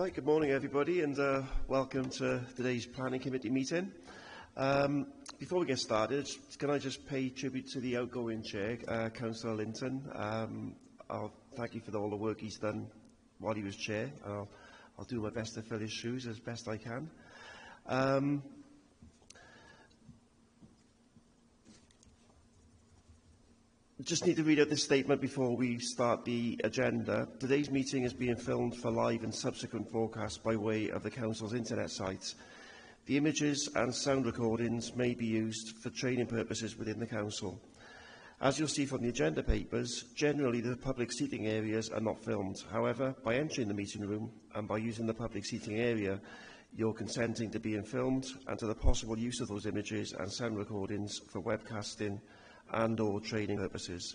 Right, good morning everybody, and welcome to today's Planning Committee meeting. Before we get started, can I just pay tribute to the outgoing chair, Councillor Linton. I'll thank you for all the work he's done while he was chair. I'll do my best to fill his shoes as best I can. Just need to read out this statement before we start the agenda. Today's meeting is being filmed for live and subsequent broadcast by way of the Council's internet site. The images and sound recordings may be used for training purposes within the Council. As you'll see from the agenda papers, generally the public seating areas are not filmed. However, by entering the meeting room and by using the public seating area, you're consenting to being filmed and to the possible use of those images and sound recordings for webcasting and/or training purposes.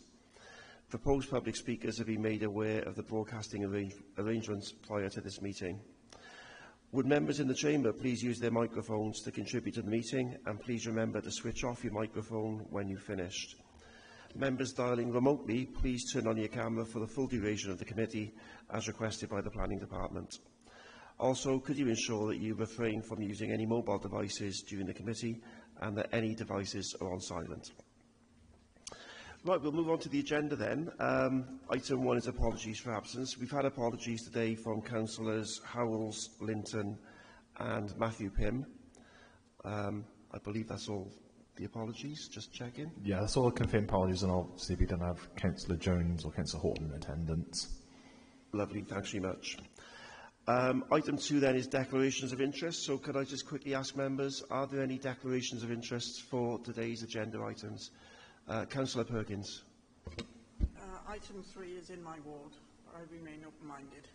Proposed public speakers have been made aware of the broadcasting arrangements prior to this meeting. Would members in the chamber please use their microphones to contribute to the meeting, and please remember to switch off your microphone when you've finished. Members dialling remotely, please turn on your camera for the full duration of the committee as requested by the Planning Department. Also, could you ensure that you refrain from using any mobile devices during the committee and that any devices are on silent. Right, we'll move on to the agenda then. Item 1 is apologies for absence. We've had apologies today from Councillors Howells, Linton and Matthew Pym. I believe that's all the apologies, just checking. Yeah, that's all the confirmed apologies, and obviously we don't have Councillor Jones or Councillor Horton in attendance. Lovely, thanks very much. Item 2 then is declarations of interest. So could I just quickly ask members, are there any declarations of interest for today's agenda items? Councillor Perkins. Item 3 is in my ward. I remain open-minded.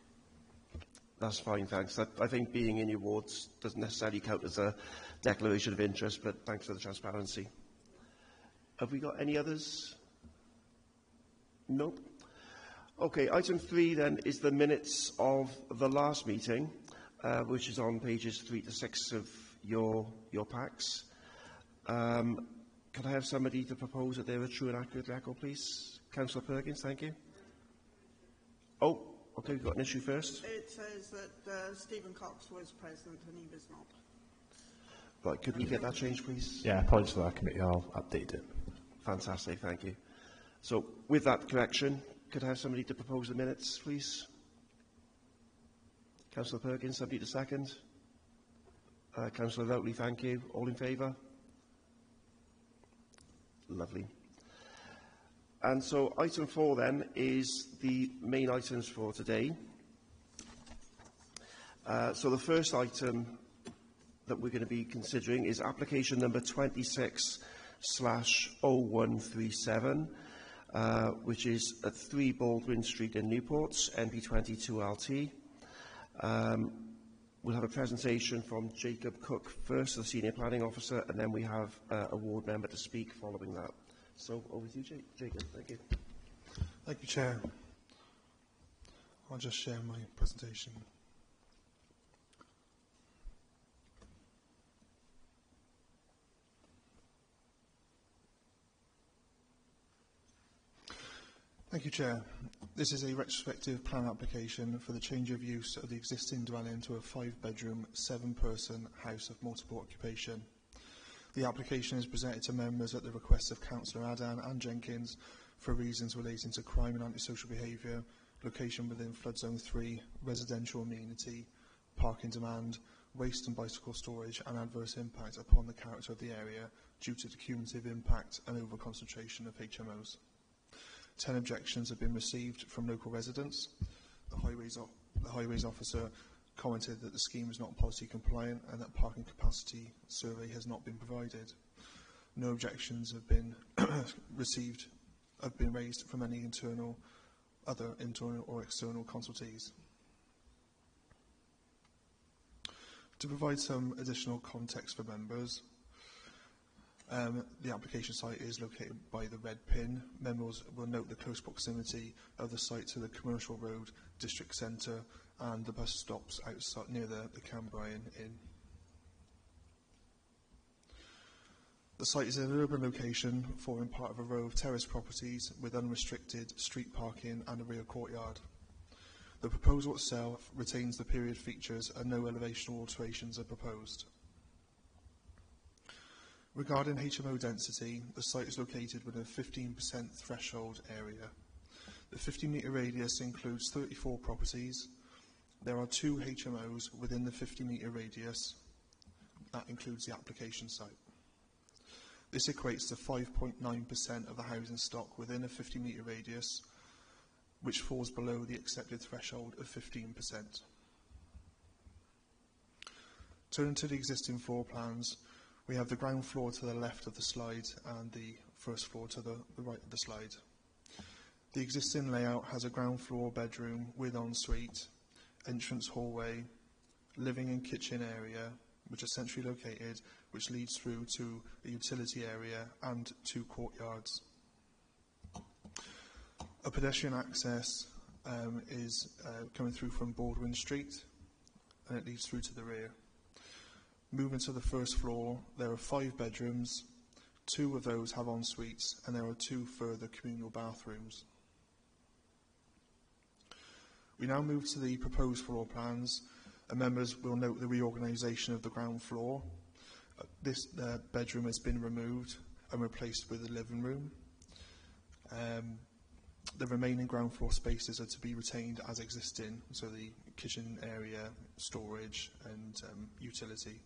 That's fine, thanks. I think being in your wards doesn't necessarily count as a declaration of interest, but thanks for the transparency. Have we got any others? Nope. Okay, item 3 then is the minutes of the last meeting, which is on pages 3 to 6 of your packs. Can I have somebody to propose that they're a true and accurate record, please? Councillor Perkins, thank you. Oh, okay, we've got an issue first. It says that Stephen Cox was present and he was not. Right, could we get that changed, please? Yeah, apologies for that, committee. I'll update it. Fantastic, thank you. So, with that correction, could I have somebody to propose the minutes, please? Councillor Perkins, somebody to second. Councillor Rheoli, thank you. All in favour? Lovely. And so item 4 then is the main items for today. So the first item that we're going to be considering is application number 26/0137, which is at 3 Baldwin Street in Newport, NP22LT. We'll have a presentation from Jacob Cook first, the Senior Planning Officer, and then we have a ward member to speak following that. So, over to you, Jacob. Thank you. Thank you, Chair. I'll just share my presentation. Thank you, Chair. This is a retrospective plan application for the change of use of the existing dwelling to a 5-bedroom, 7-person house of multiple occupation. The application is presented to members at the request of Councillor Adan and Jenkins for reasons relating to crime and antisocial behaviour, location within Flood Zone 3, residential amenity, parking demand, waste and bicycle storage, and adverse impact upon the character of the area due to the cumulative impact and over-concentration of HMOs. 10 objections have been received from local residents. The highways officer commented that the scheme is not policy compliant and that parking capacity survey has not been provided. No objections have been raised from any other internal or external consultees. To provide some additional context for members, the application site is located by the red pin. Members will note the close proximity of the site to the Commercial Road District Centre and the bus stops outside near the Cambrian Inn. The site is in an urban location forming part of a row of terrace properties with unrestricted street parking and a rear courtyard. The proposal itself retains the period features and no elevation alterations are proposed. Regarding HMO density, the site is located within a 15% threshold area. The 50-metre radius includes 34 properties. There are 2 HMOs within the 50-metre radius. That includes the application site. This equates to 5.9% of the housing stock within a 50-metre radius, which falls below the accepted threshold of 15%. Turning to the existing floor plans, we have the ground floor to the left of the slide and the first floor to the right of the slide. The existing layout has a ground floor bedroom with ensuite, entrance hallway, living and kitchen area, which are centrally located, which leads through to a utility area and 2 courtyards. A pedestrian access is coming through from Baldwin Street, and it leads through to the rear. Moving to the first floor, there are 5 bedrooms, 2 of those have en-suites, and there are 2 further communal bathrooms. We now move to the proposed floor plans, and members will note the reorganisation of the ground floor. This bedroom has been removed and replaced with a living room. The remaining ground floor spaces are to be retained as existing, so the kitchen area, storage and utility.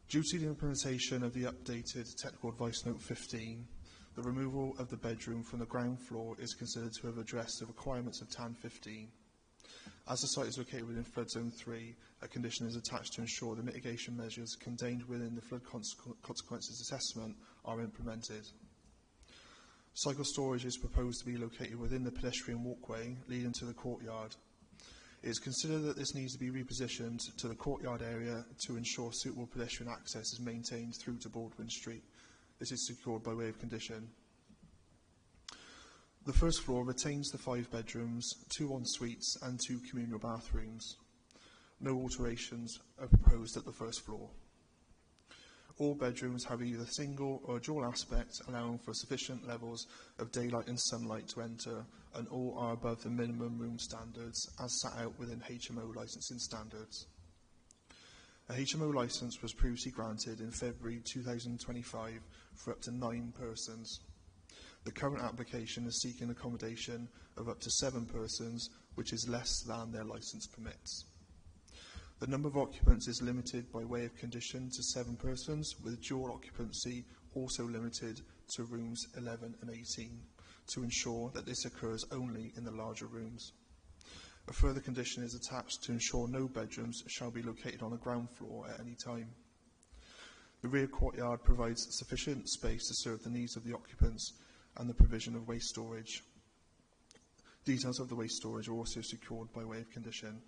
Due to the implementation of the updated Technical Advice Note 15, the removal of the bedroom from the ground floor is considered to have addressed the requirements of TAN 15. As the site is located within Flood Zone 3, a condition is attached to ensure the mitigation measures contained within the flood consequences assessment are implemented. Cycle storage is proposed to be located within the pedestrian walkway leading to the courtyard. It is considered that this needs to be repositioned to the courtyard area to ensure suitable pedestrian access is maintained through to Baldwin Street. This is secured by way of condition. The first floor retains the 5 bedrooms, 2 en-suites and 2 communal bathrooms. No alterations are proposed at the first floor. All bedrooms have either single or dual aspect, allowing for sufficient levels of daylight and sunlight to enter, and all are above the minimum room standards as set out within HMO licensing standards. A HMO licence was previously granted in February 2025 for up to 9 persons. The current application is seeking accommodation of up to 7 persons, which is less than their licence permits. The number of occupants is limited by way of condition to 7 persons, with dual occupancy also limited to rooms 11 and 18, to ensure that this occurs only in the larger rooms. A further condition is attached to ensure no bedrooms shall be located on the ground floor at any time. The rear courtyard provides sufficient space to serve the needs of the occupants and the provision of waste storage. Details of the waste storage are also secured by way of condition.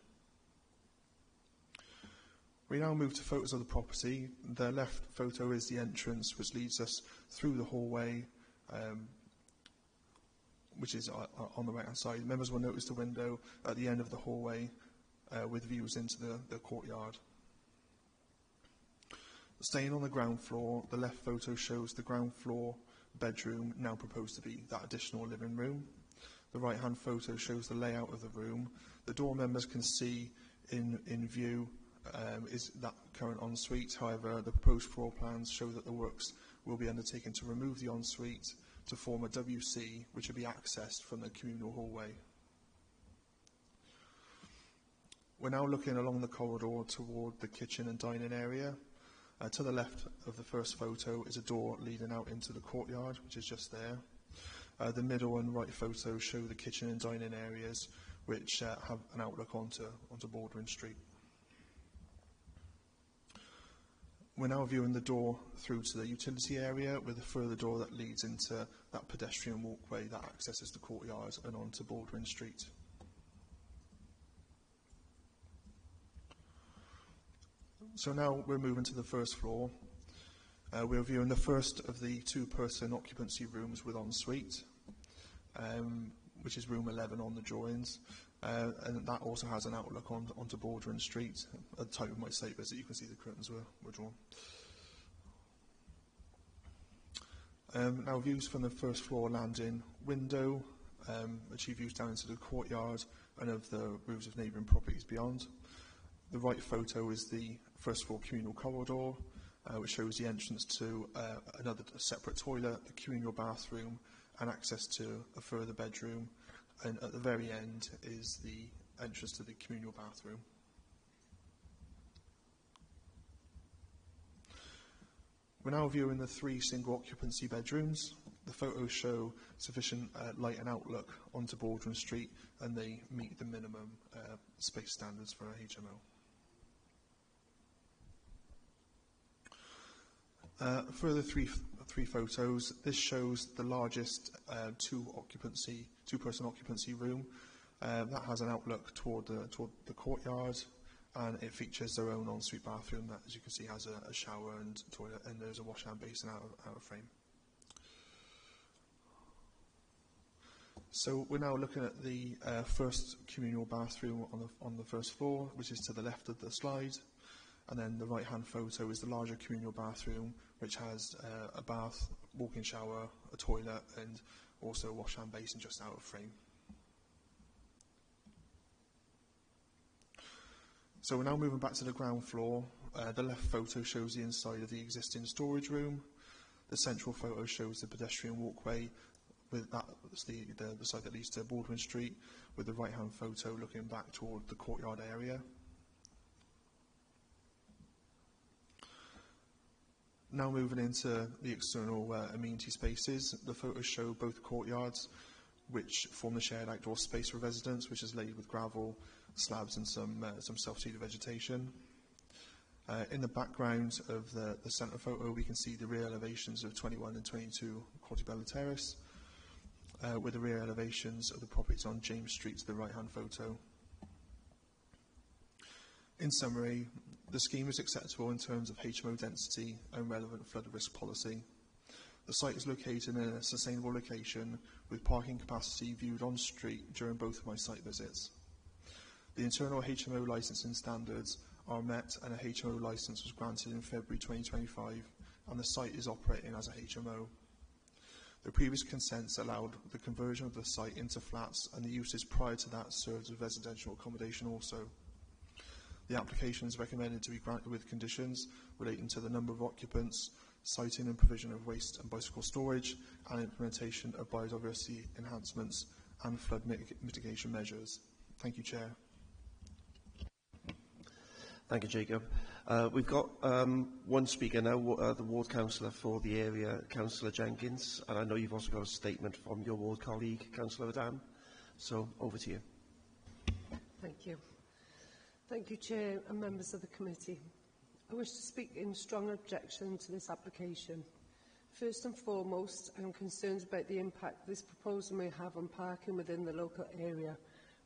We now move to photos of the property. The left photo is the entrance, which leads us through the hallway, which is on the right-hand side. Members will notice the window at the end of the hallway with views into the courtyard. Staying on the ground floor, the left photo shows the ground floor bedroom, now proposed to be that additional living room. The right-hand photo shows the layout of the room. The door members can see in view is that current ensuite. However, the proposed floor plans show that the works will be undertaken to remove the ensuite to form a WC, which will be accessed from the communal hallway. We're now looking along the corridor toward the kitchen and dining area. To the left of the first photo is a door leading out into the courtyard, which is just there. The middle and right photos show the kitchen and dining areas, which have an outlook onto Baldwin Street. We're now viewing the door through to the utility area, with a further door that leads into that pedestrian walkway that accesses the courtyard and onto Baldwin Street. So now we're moving to the first floor. We're viewing the first of the 2-person occupancy rooms with ensuite, which is room 11 on the drawings. And that also has an outlook onto Baldwin Street. At the time of my site visit, you can see the curtains were drawn. Now views from the first floor landing window, achieve views down into the courtyard and of the roofs of neighbouring properties beyond. The right photo is the first floor communal corridor, which shows the entrance to another separate toilet, the communal bathroom, and access to a further bedroom. And at the very end is the entrance to the communal bathroom. We're now viewing the 3 single occupancy bedrooms. The photos show sufficient light and outlook onto Baldwin Street, and they meet the minimum space standards for a HMO. Further three photos. This shows the largest two-person occupancy room. That has an outlook toward the courtyard, and it features their own ensuite bathroom that, as you can see, has a shower and toilet, and there's a wash-hand basin out of frame. So we're now looking at the first communal bathroom on the first floor, which is to the left of the slide. And then the right-hand photo is the larger communal bathroom, which has a bath, walk-in shower, a toilet, and also a wash-hand basin just out of frame. So we're now moving back to the ground floor. The left photo shows the inside of the existing storage room. The central photo shows the pedestrian walkway, with that's the side that leads to Baldwin Street, with the right-hand photo looking back toward the courtyard area. Now moving into the external amenity spaces, the photos show both courtyards, which form the shared outdoor space for residents, which is laid with gravel, slabs and some self-seeded vegetation. In the background of the centre photo, we can see the rear elevations of 21 and 22 Cortibella Terrace, with the rear elevations of the properties on James Street to the right-hand photo. In summary, the scheme is acceptable in terms of HMO density and relevant flood risk policy. The site is located in a sustainable location with parking capacity viewed on street during both of my site visits. The internal HMO licensing standards are met, and a HMO licence was granted in February 2025, and the site is operating as a HMO. The previous consents allowed the conversion of the site into flats, and the uses prior to that served as residential accommodation also. The application is recommended to be granted with conditions relating to the number of occupants, siting and provision of waste and bicycle storage, and implementation of biodiversity enhancements and flood mitigation measures. Thank you, Chair. Thank you, Jacob. We've got one speaker now, the Ward Councillor for the area, Councillor Jenkins, and I know you've also got a statement from your ward colleague, Councillor Adam. So, over to you. Thank you. Thank you, Chair and members of the committee. I wish to speak in strong objection to this application. First and foremost, I am concerned about the impact this proposal may have on parking within the local area.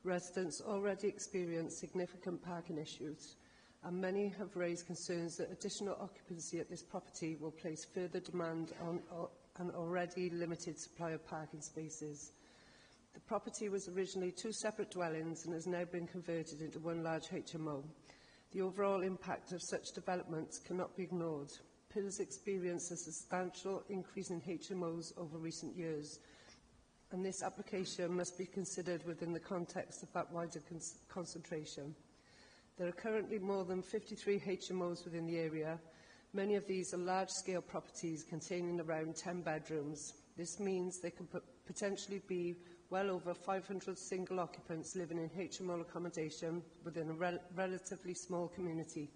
Residents already experience significant parking issues, and many have raised concerns that additional occupancy at this property will place further demand on an already limited supply of parking spaces. The property was originally 2 separate dwellings and has now been converted into one large HMO. The overall impact of such developments cannot be ignored. Apêl has experienced a substantial increase in HMOs over recent years, and this application must be considered within the context of that wider concentration. There are currently more than 53 HMOs within the area. Many of these are large-scale properties containing around 10 bedrooms. This means there could potentially be well over 500 single occupants living in HMO accommodation within a relatively small community.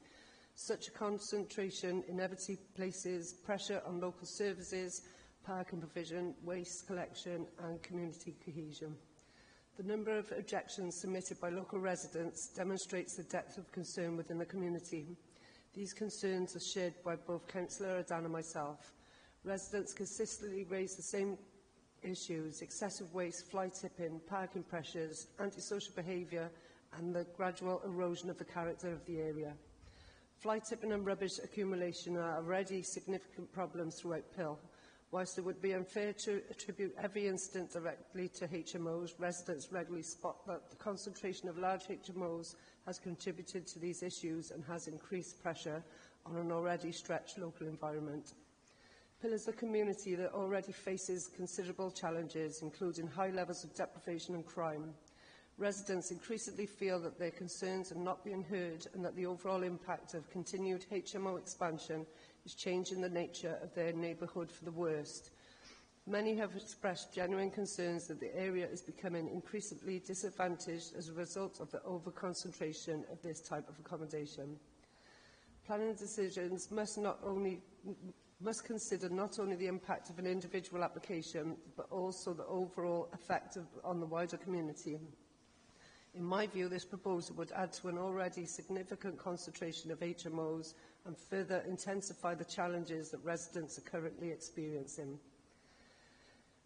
Such a concentration inevitably places pressure on local services, parking provision, waste collection and community cohesion. The number of objections submitted by local residents demonstrates the depth of concern within the community. These concerns are shared by both Councillor Adan and myself. Residents consistently raise the same issues: excessive waste, fly tipping, parking pressures, antisocial behaviour and the gradual erosion of the character of the area. Fly tipping and rubbish accumulation are already significant problems throughout Apêl. Whilst it would be unfair to attribute every incident directly to HMOs, residents regularly spot that the concentration of large HMOs has contributed to these issues and has increased pressure on an already stretched local environment. Apêl is a community that already faces considerable challenges, including high levels of deprivation and crime. Residents increasingly feel that their concerns are not being heard and that the overall impact of continued HMO expansion is changing the nature of their neighbourhood for the worst. Many have expressed genuine concerns that the area is becoming increasingly disadvantaged as a result of the over-concentration of this type of accommodation. Planning decisions must consider not only the impact of an individual application, but also the overall effect on the wider community. In my view, this proposal would add to an already significant concentration of HMOs and further intensify the challenges that residents are currently experiencing.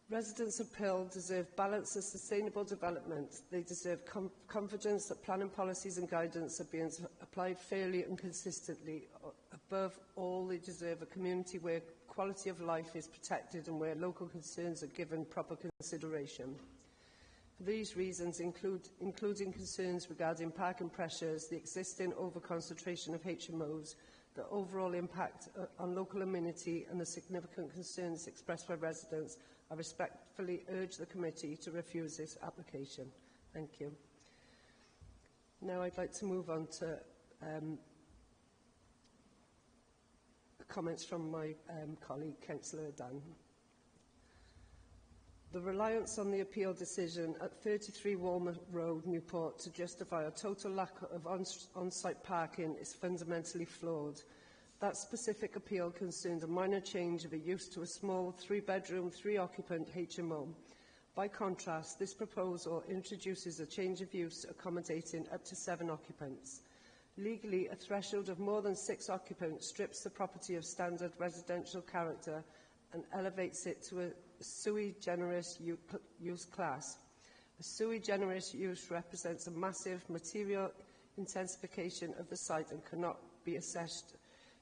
Residents of Apêl deserve balanced and sustainable development. They deserve confidence that planning policies and guidance are being applied fairly and consistently. Above all, they deserve a community where quality of life is protected and where local concerns are given proper consideration. For these reasons, including concerns regarding parking pressures, the existing over-concentration of HMOs, the overall impact on local amenity and the significant concerns expressed by residents, I respectfully urge the committee to refuse this application. Thank you. Now I'd like to move on to comments from my colleague, Councillor Dan. The reliance on the appeal decision at 33 Walmer Road, Newport, to justify a total lack of on-site parking is fundamentally flawed. That specific appeal concerned a minor change of a use to a small 3-bedroom, 3-occupant HMO. By contrast, this proposal introduces a change of use accommodating up to 7 occupants. Legally, a threshold of more than 6 occupants strips the property of standard residential character and elevates it to a sui generis use class. A sui generis use represents a massive material intensification of the site and cannot be assessed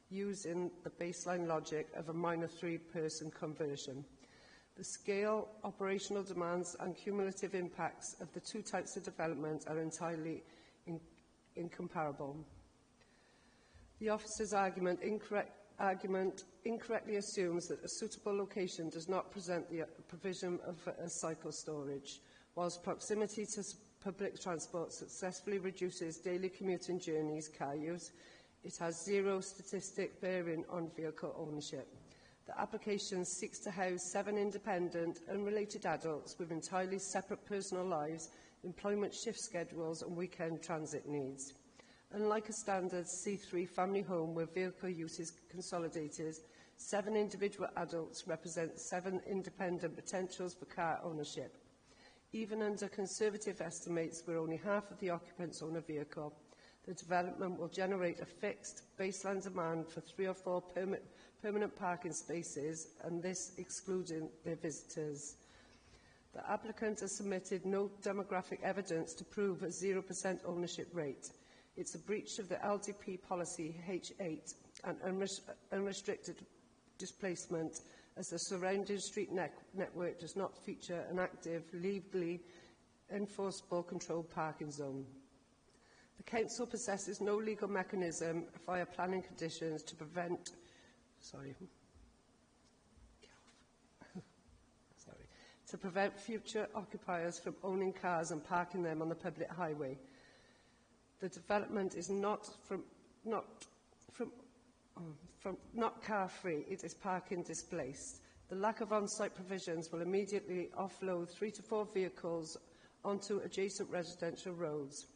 using the baseline logic of a minor 3-person conversion. The scale, operational demands and cumulative impacts of the two types of development are entirely incomparable. The officer's argument incorrectly assumes that a suitable location does not present the provision of cycle storage, whilst proximity to public transport successfully reduces daily commuting journeys, car use. It has zero statistic bearing on vehicle ownership. The application seeks to house 7 independent, unrelated adults with entirely separate personal lives, employment shift schedules and weekend transit needs. Unlike a standard C3 family home where vehicle use is consolidated, 7 individual adults represent 7 independent potentials for car ownership. Even under conservative estimates where only half of the occupants own a vehicle, the development will generate a fixed baseline demand for 3 or 4 permanent parking spaces, and this excluding their visitors. The applicant has submitted no demographic evidence to prove a 0% ownership rate. It's a breach of the LDP policy H8 and unrestricted displacement, as the surrounding street network does not feature an active, legally enforceable controlled parking zone. The Council possesses no legal mechanism via planning conditions to prevent future occupiers from owning cars and parking them on the public highway. The development is not car-free, it is parking displaced. The lack of on-site provisions will immediately offload 3 to 4 vehicles onto adjacent residential roads.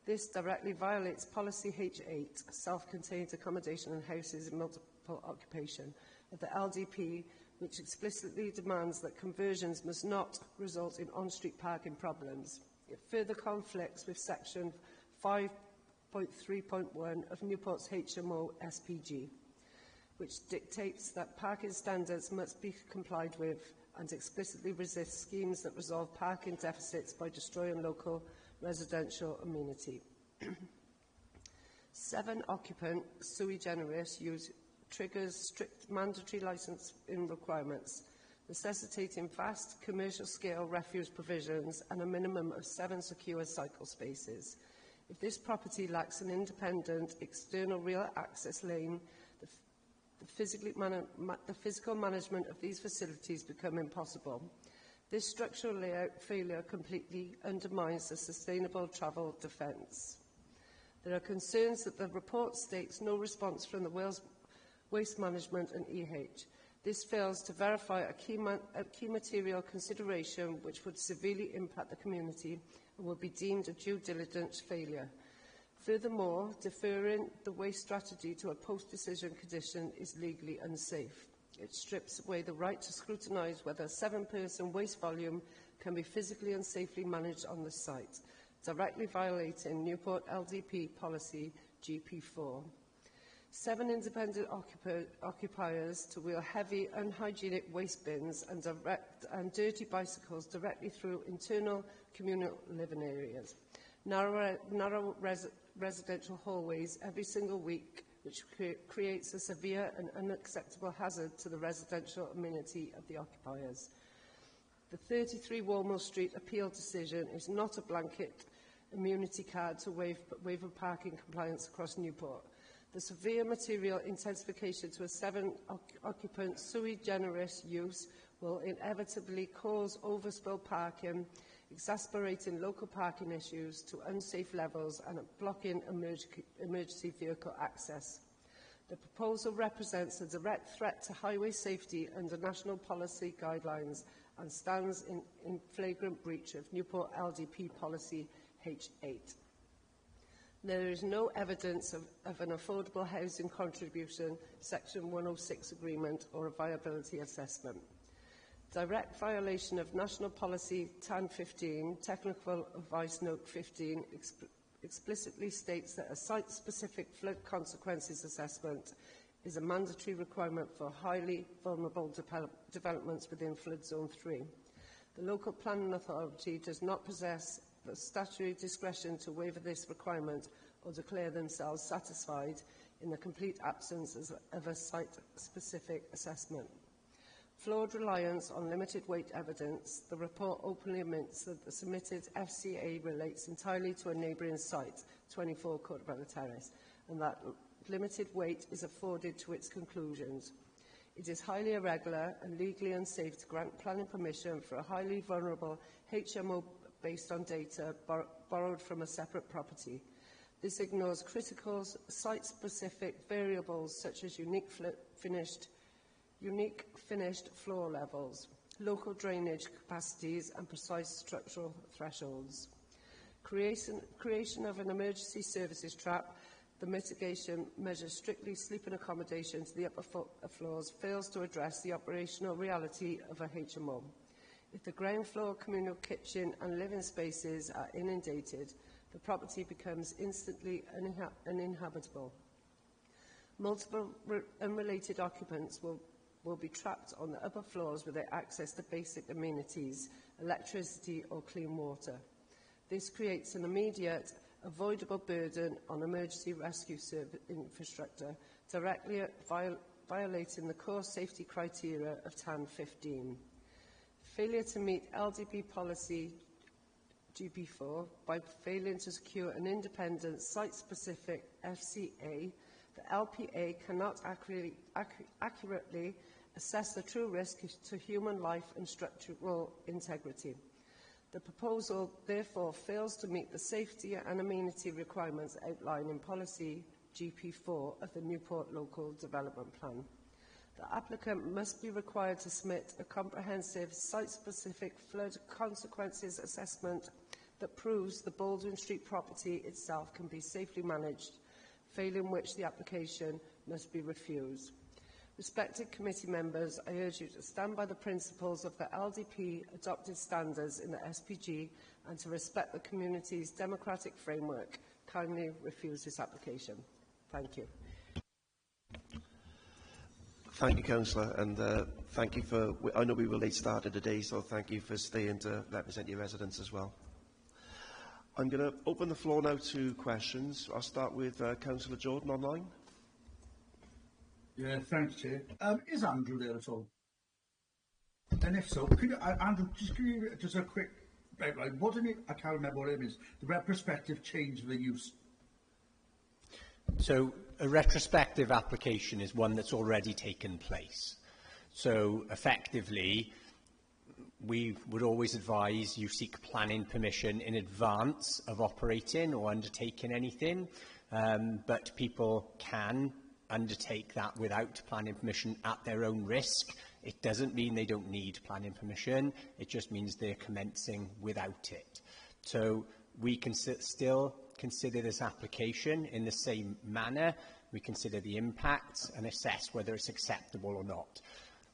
This directly violates policy H8, self-contained accommodation and houses in multiple occupation, of the LDP, which explicitly demands that conversions must not result in on-street parking problems. It further conflicts with section 5.3.1 of Newport's HMO SPG, which dictates that parking standards must be complied with and explicitly resists schemes that resolve parking deficits by destroying local residential amenity. 7-occupant sui generis use triggers strict mandatory licensing requirements, necessitating vast commercial-scale refuse provisions and a minimum of 7 secure cycle spaces. If this property lacks an independent external rear access lane, the physical management of these facilities become impossible. This structural layout failure completely undermines the sustainable travel defence. There are concerns that the report states no response from the Wales Waste Management and EH. This fails to verify a key material consideration which would severely impact the community and will be deemed a due diligence failure. Furthermore, deferring the waste strategy to a post-decision condition is legally unsafe. It strips away the right to scrutinise whether a 7-person waste volume can be physically and safely managed on the site, directly violating Newport LDP policy GP4. 7 independent occupiers to wheel heavy, unhygienic waste bins and dirty bicycles directly through internal communal living areas. Narrow residential hallways every single week, which creates a severe and unacceptable hazard to the residential amenity of the occupiers. The 33 Walmall Street appeal decision is not a blanket immunity card to waiver parking compliance across Newport. The severe material intensification to a 7-occupant sui generis use will inevitably cause overspill parking, exacerbating local parking issues to unsafe levels and blocking emergency vehicle access. The proposal represents a direct threat to highway safety under national policy guidelines and stands in flagrant breach of Newport LDP policy H8. There is no evidence of an affordable housing contribution, Section 106 agreement or a viability assessment. Direct violation of National Policy TAN 15, Technical Advice Note 15, explicitly states that a site-specific flood consequences assessment is a mandatory requirement for highly vulnerable developments within Flood Zone 3. The local planning authority does not possess the statutory discretion to waiver this requirement or declare themselves satisfied in the complete absence of a site-specific assessment. Flawed reliance on limited weight evidence, the report openly admits that the submitted FCA relates entirely to a neighbouring site, 24 Corbella Terrace, and that limited weight is afforded to its conclusions. It is highly irregular and legally unsafe to grant planning permission for a highly vulnerable HMO based on data borrowed from a separate property. This ignores critical site-specific variables such as unique finished floor levels, local drainage capacities and precise structural thresholds. Creation of an emergency services trap, the mitigation measures strictly sleeping accommodation to the upper floors fails to address the operational reality of a HMO. If the ground floor communal kitchen and living spaces are inundated, the property becomes instantly uninhabitable. Multiple unrelated occupants will be trapped on the upper floors without access to basic amenities, electricity or clean water. This creates an immediate, avoidable burden on emergency rescue infrastructure, directly violating the core safety criteria of TAN 15. Failure to meet LDP policy GP4 by failing to secure an independent site-specific FCA, the LPA cannot accurately assess the true risk to human life and structural integrity. The proposal, therefore, fails to meet the safety and amenity requirements outlined in Policy GP4 of the Newport Local Development Plan. The applicant must be required to submit a comprehensive site-specific flood consequences assessment that proves the Baldwin Street property itself can be safely managed, failing which the application must be refused. Respected committee members, I urge you to stand by the principles of the LDP adopted standards in the SPG and to respect the community's democratic framework. Kindly refuse this application. Thank you. Thank you, Councillor, and thank you for... I know we were late started today, so thank you for staying to represent your residents as well. I'm going to open the floor now to questions. I'll start with Councillor Jordan online. Yeah, thanks, Chair. Is Andrew there at all? And if so, could you, Andrew, just give you just a quick outline. Wasn't it, I can't remember what it is, the retrospective change of the use? So a retrospective application is one that's already taken place. So effectively, we would always advise you seek planning permission in advance of operating or undertaking anything, but people can undertake that without planning permission at their own risk. It doesn't mean they don't need planning permission, it just means they're commencing without it. So we can still consider this application in the same manner. We consider the impacts and assess whether it's acceptable or not.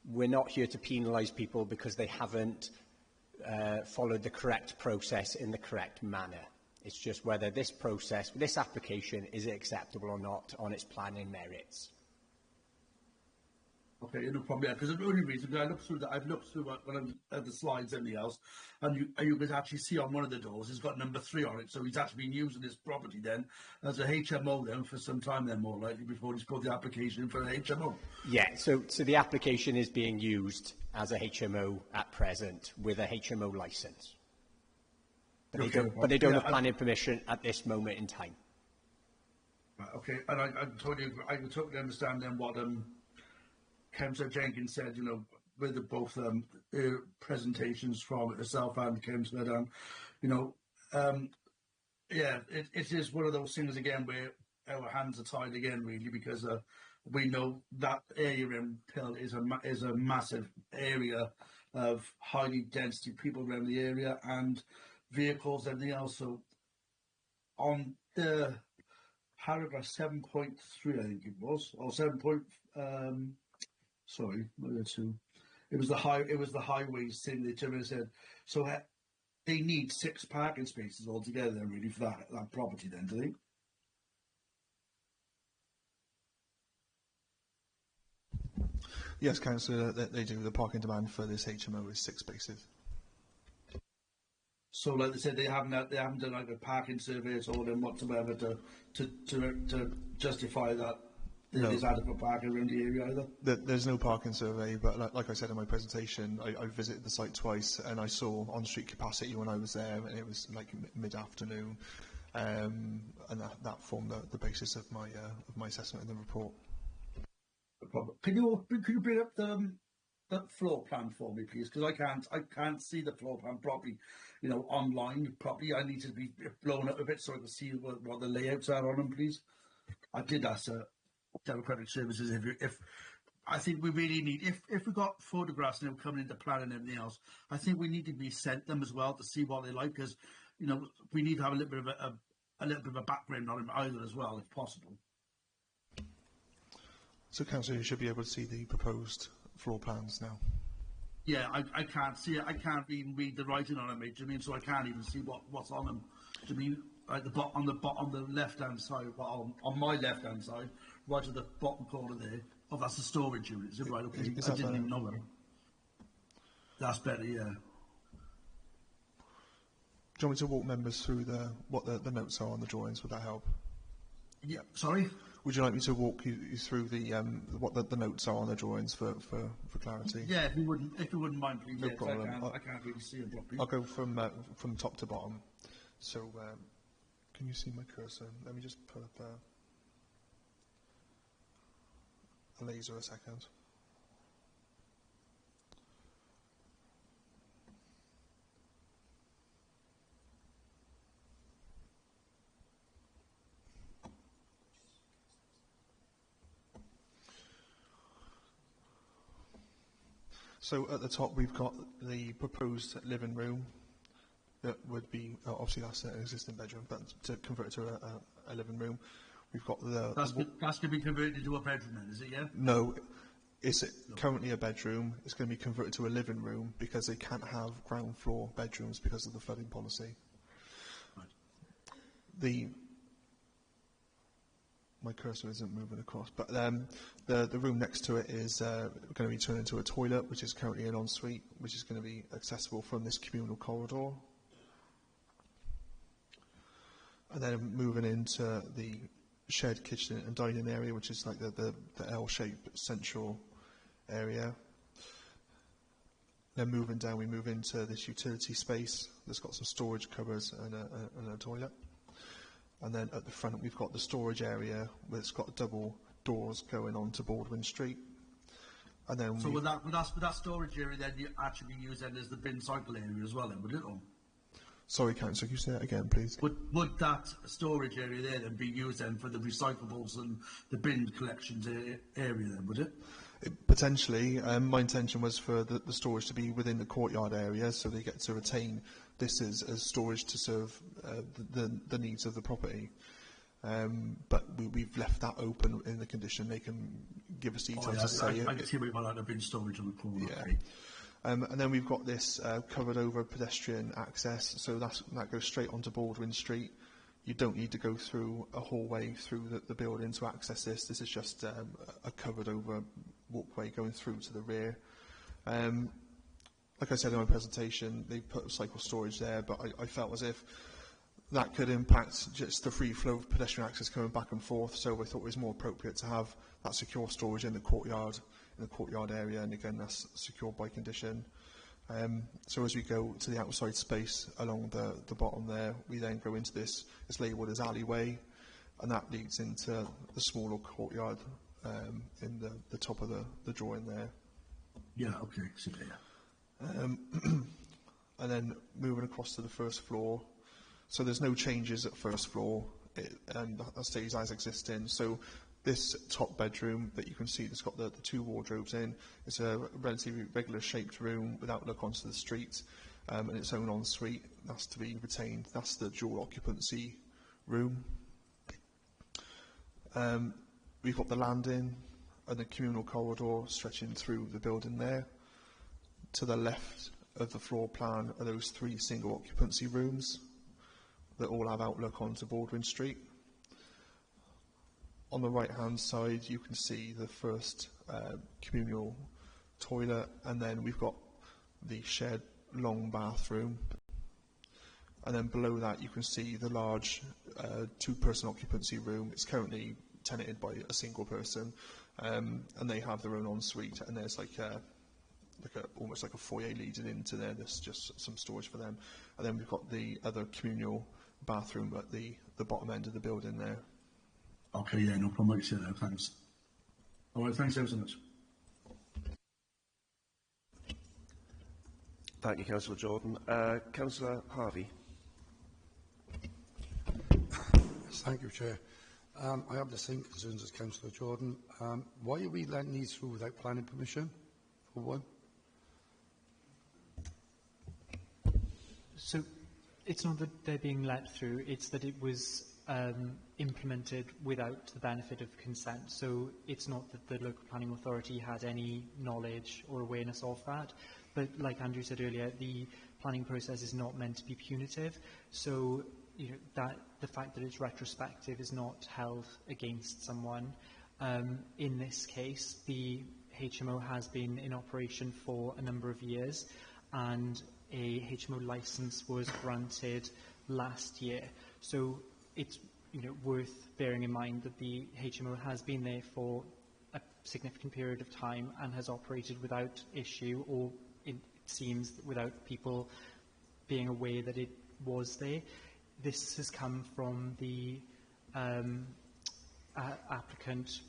We're not here to penalise people because they haven't followed the correct process in the correct manner. It's just whether this process, this application, is acceptable or not on its planning merits. Okay, no problem. Yeah, because the only reason I've looked through when I'm at the slides and everything else, and you can actually see on one of the doors it's got number 3 on it, so he's actually been using this property then as a HMO then for some time then, more likely, before he's put the application in for an HMO. Yeah, so the application is being used as a HMO at present with a HMO licence. But they don't have planning permission at this moment in time. Right, okay, and I totally understand then what Councillor Jenkins said, you know, with the both presentations from herself and Councillor Dan, you know, yeah, it is one of those things again where our hands are tied again, really, because we know that area in Apêl is a massive area of highly density people around the area and vehicles and everything else. So on the paragraph 7.3, I think it was, or 7. Sorry, it was the highways thing. They turned around and said, so they need 6 parking spaces altogether, then, really, for that property, then, do they? Yes, Councillor, they do. The parking demand for this HMO is 6 spaces. So, like they said, they haven't done like a parking survey at all, then whatsoever to justify that. There's adequate parking around the area either? There's no parking survey, but like I said in my presentation, I visited the site twice and I saw on-street capacity when I was there, and it was like mid-afternoon, and that formed the basis of my assessment in the report. No problem. Can you bring up the floor plan for me, please? Because I can't see the floor plan properly, you know, online properly. I need to be blown up a bit so I can see what the layouts are on them, please. I did ask Democratic Services if I think we really need, if we got photographs now coming into plan and everything else, I think we need to be sent them as well to see what they like, because, you know, we need to have a little bit of a background on them either as well, if possible. So, Councillor, you should be able to see the proposed floor plans now. Yeah, I can't see it. I can't even read the writing on them, mate. Do you mean? So I can't even see what's on them. Do you mean? Like on the left-hand side, on my left-hand side, right at the bottom corner there. Oh, that's the storage unit. Is it right? Okay, I didn't even know that. That's better, yeah. Do you want me to walk members through what the notes are on the drawings? Would that help? Yeah. Sorry. Would you like me to walk you through what the notes are on the drawings for clarity? Yeah, if you wouldn't mind, please. No problem. I can't really see it properly. I'll go from top to bottom. So, can you see my cursor? Let me just put up a laser a second. So at the top we've got the proposed living room. That would be, obviously that's an existing bedroom, but to convert it to a living room, we've got That's going to be converted into a bedroom then, is it, yeah? No, it's currently a bedroom. It's going to be converted to a living room because they can't have ground floor bedrooms because of the flooding policy. Right. My cursor isn't moving across, but the room next to it is going to be turned into a toilet, which is currently an ensuite, which is going to be accessible from this communal corridor. And then moving into the shared kitchen and dining area, which is like the L-shaped central area. Then moving down, we move into this utility space that's got some storage cupboards and a toilet. And then at the front, we've got the storage area where it's got double doors going on to Baldwin Street. And then so would that storage area then actually be used then as the bin cycle area as well then, would it? Or? Sorry, Councillor, can you say that again, please? Would that storage area there then be used then for the recyclables and the bin collections area then, would it? Potentially. My intention was for the storage to be within the courtyard area, so they get to retain this as storage to serve the needs of the property. But we've left that open in the condition. They can give us details to say I can see where that bin storage on the corner. Yeah. Okay. And then we've got this covered over pedestrian access, so that goes straight onto Baldwin Street. You don't need to go through a hallway through the building to access this. This is just a covered over walkway going through to the rear. Like I said in my presentation, they put cycle storage there, but I felt as if that could impact just the free flow of pedestrian access coming back and forth, so I thought it was more appropriate to have that secure storage in the courtyard area, and again that's secured by condition. So as we go to the outside space along the bottom there, we then go into this, it's labelled as alleyway, and that leads into the smaller courtyard in the top of the drawing there. Yeah, okay, see there. And then moving across to the first floor, so there's no changes at first floor, and that stays as existing. So this top bedroom that you can see that's got the two wardrobes in, it's a relatively regular shaped room with outlook onto the street, and its own ensuite. That's to be retained. That's the dual occupancy room. We've got the landing and the communal corridor stretching through the building there. To the left of the floor plan are those 3 single occupancy rooms that all have outlook onto Baldwin Street. On the right hand side you can see the first communal toilet, and then we've got the shared long bathroom, and then below that you can see the large 2-person occupancy room. It's currently tenanted by a single person, and they have their own ensuite, and there's almost like a foyer leading into there. There's just some storage for them, and then we've got the other communal bathroom at the bottom end of the building there. Okay, yeah, no problem. Like you said there, thanks. All right, thanks ever so much. Thank you, Councillor Jordan. Councillor Harvey. Thank you, Chair. I have the same concerns as Councillor Jordan. Why are we letting these through without planning permission, for one? So it's not that they're being let through, it's that it was implemented without the benefit of consent. So it's not that the local planning authority had any knowledge or awareness of that, but like Andrew said earlier, the planning process is not meant to be punitive. So that the fact that it's retrospective is not held against someone. In this case, the HMO has been in operation for a number of years, and a HMO licence was granted last year. So it's worth bearing in mind that the HMO has been there for a significant period of time and has operated without issue, or it seems without people being aware that it was there. This has come from the applicant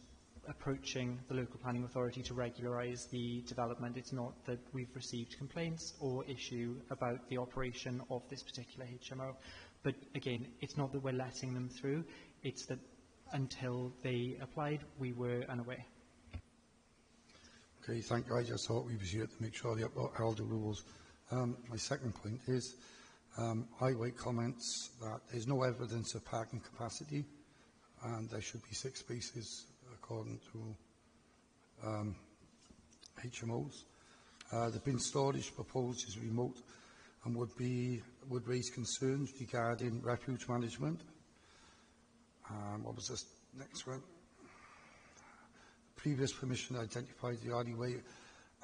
approaching the local planning authority to regularise the development. It's not that we've received complaints or issue about the operation of this particular HMO. But again, it's not that we're letting them through, it's that until they applied, we were unaware. Okay, thank you. I just thought we was here to make sure they upheld the rules. My second point is, highway comments that there's no evidence of parking capacity, and there should be 6 spaces according to HMOs. The bin storage proposed is remote and would raise concerns regarding refuge management. What was this next one? Previous permission identified the alleyway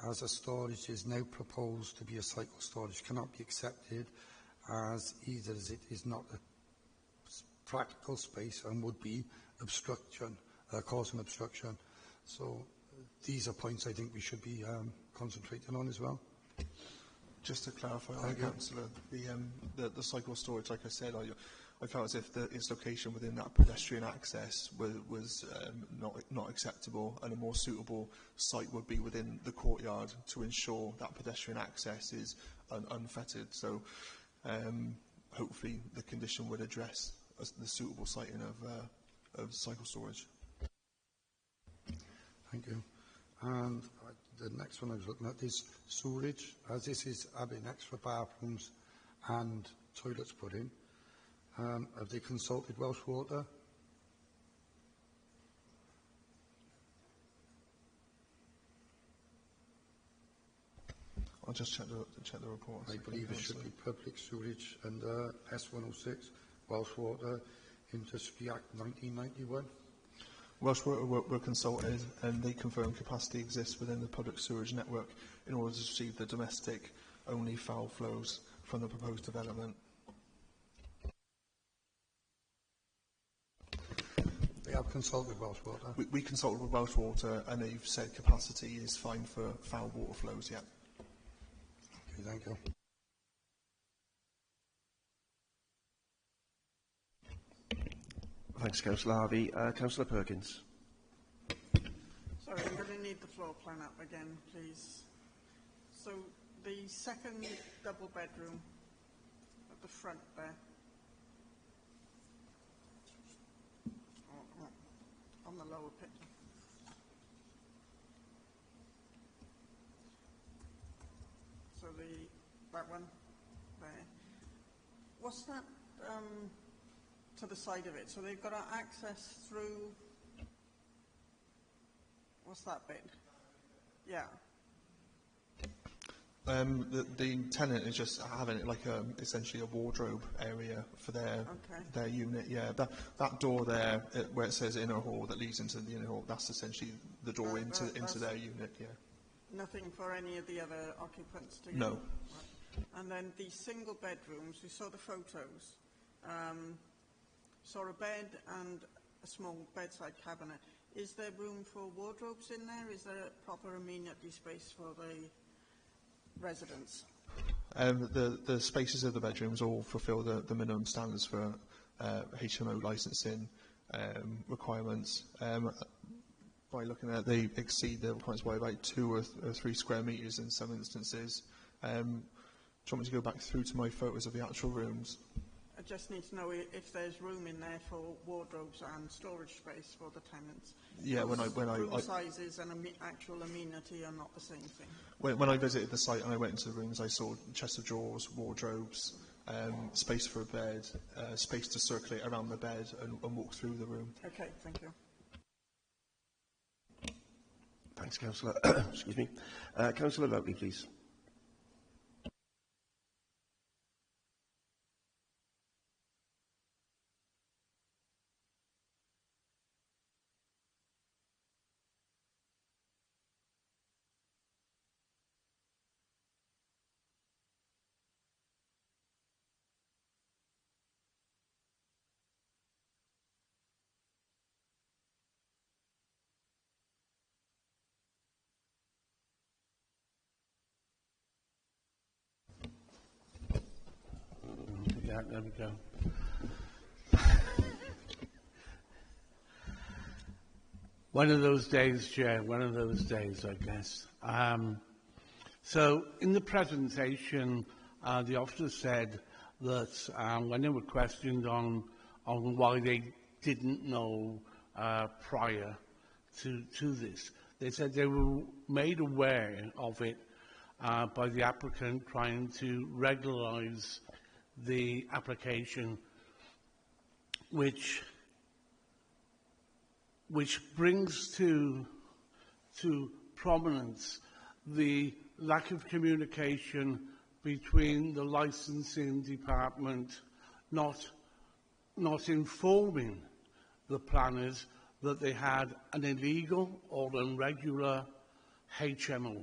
as a storage is now proposed to be a cycle storage cannot be accepted as either as it is not a practical space and would be obstruction, causing obstruction. So these are points I think we should be concentrating on as well. Just to clarify, Councillor, the cycle storage, like I said, I felt as if its location within that pedestrian access was not acceptable, and a more suitable site would be within the courtyard to ensure that pedestrian access is unfettered. So hopefully the condition would address the suitable siting of cycle storage. Thank you. And the next one I was looking at is sewerage. As this is having extra bathrooms and toilets put in, have they consulted Welsh Water? I'll just check the report. I believe it should be public sewerage under S106, Welsh Water, Industry Act 1991. Welsh Water were consulted, and they confirmed capacity exists within the public sewerage network in order to receive the domestic-only foul flows from the proposed development. They have consulted Welsh Water? We consulted with Welsh Water, and they've said capacity is fine for foul water flows, yeah. Okay, thank you. Thanks, Councillor Harvey. Councillor Perkins. Sorry, I'm going to need the floor plan up again, please. So the second double bedroom at the front there, on the lower picture. So that one there. What's that to the side of it? So they've got access through. What's that bit? Yeah. The tenant is just having it like essentially a wardrobe area for their unit. Yeah, that door there where it says inner hall that leads into the inner hall, that's essentially the door into their unit. Yeah. Nothing for any of the other occupants to use? No. Right. And then the single bedrooms, we saw the photos, saw a bed and a small bedside cabinet. Is there room for wardrobes in there? Is there a proper amenity space for the residents? The spaces of the bedrooms all fulfil the minimum standards for HMO licensing requirements. By looking at it, they exceed the requirements by about 2 or 3 square metres in some instances. Do you want me to go back through to my photos of the actual rooms? I just need to know if there's room in there for wardrobes and storage space for the tenants. Yeah, room sizes and actual amenity are not the same thing. When I visited the site and I went into the rooms, I saw chest of drawers, wardrobes, space for a bed, space to circulate around the bed and walk through the room. Okay, thank you. Thanks, Councillor. Excuse me. Councillor Rheoli, please. There we go. One of those days, Chair, one of those days, I guess. So, in the presentation, the officer said that when they were questioned on why they didn't know prior to this, they said they were made aware of it by the applicant trying to regularise the application, which brings to prominence the lack of communication between the licensing department not informing the planners that they had an illegal or irregular HMO.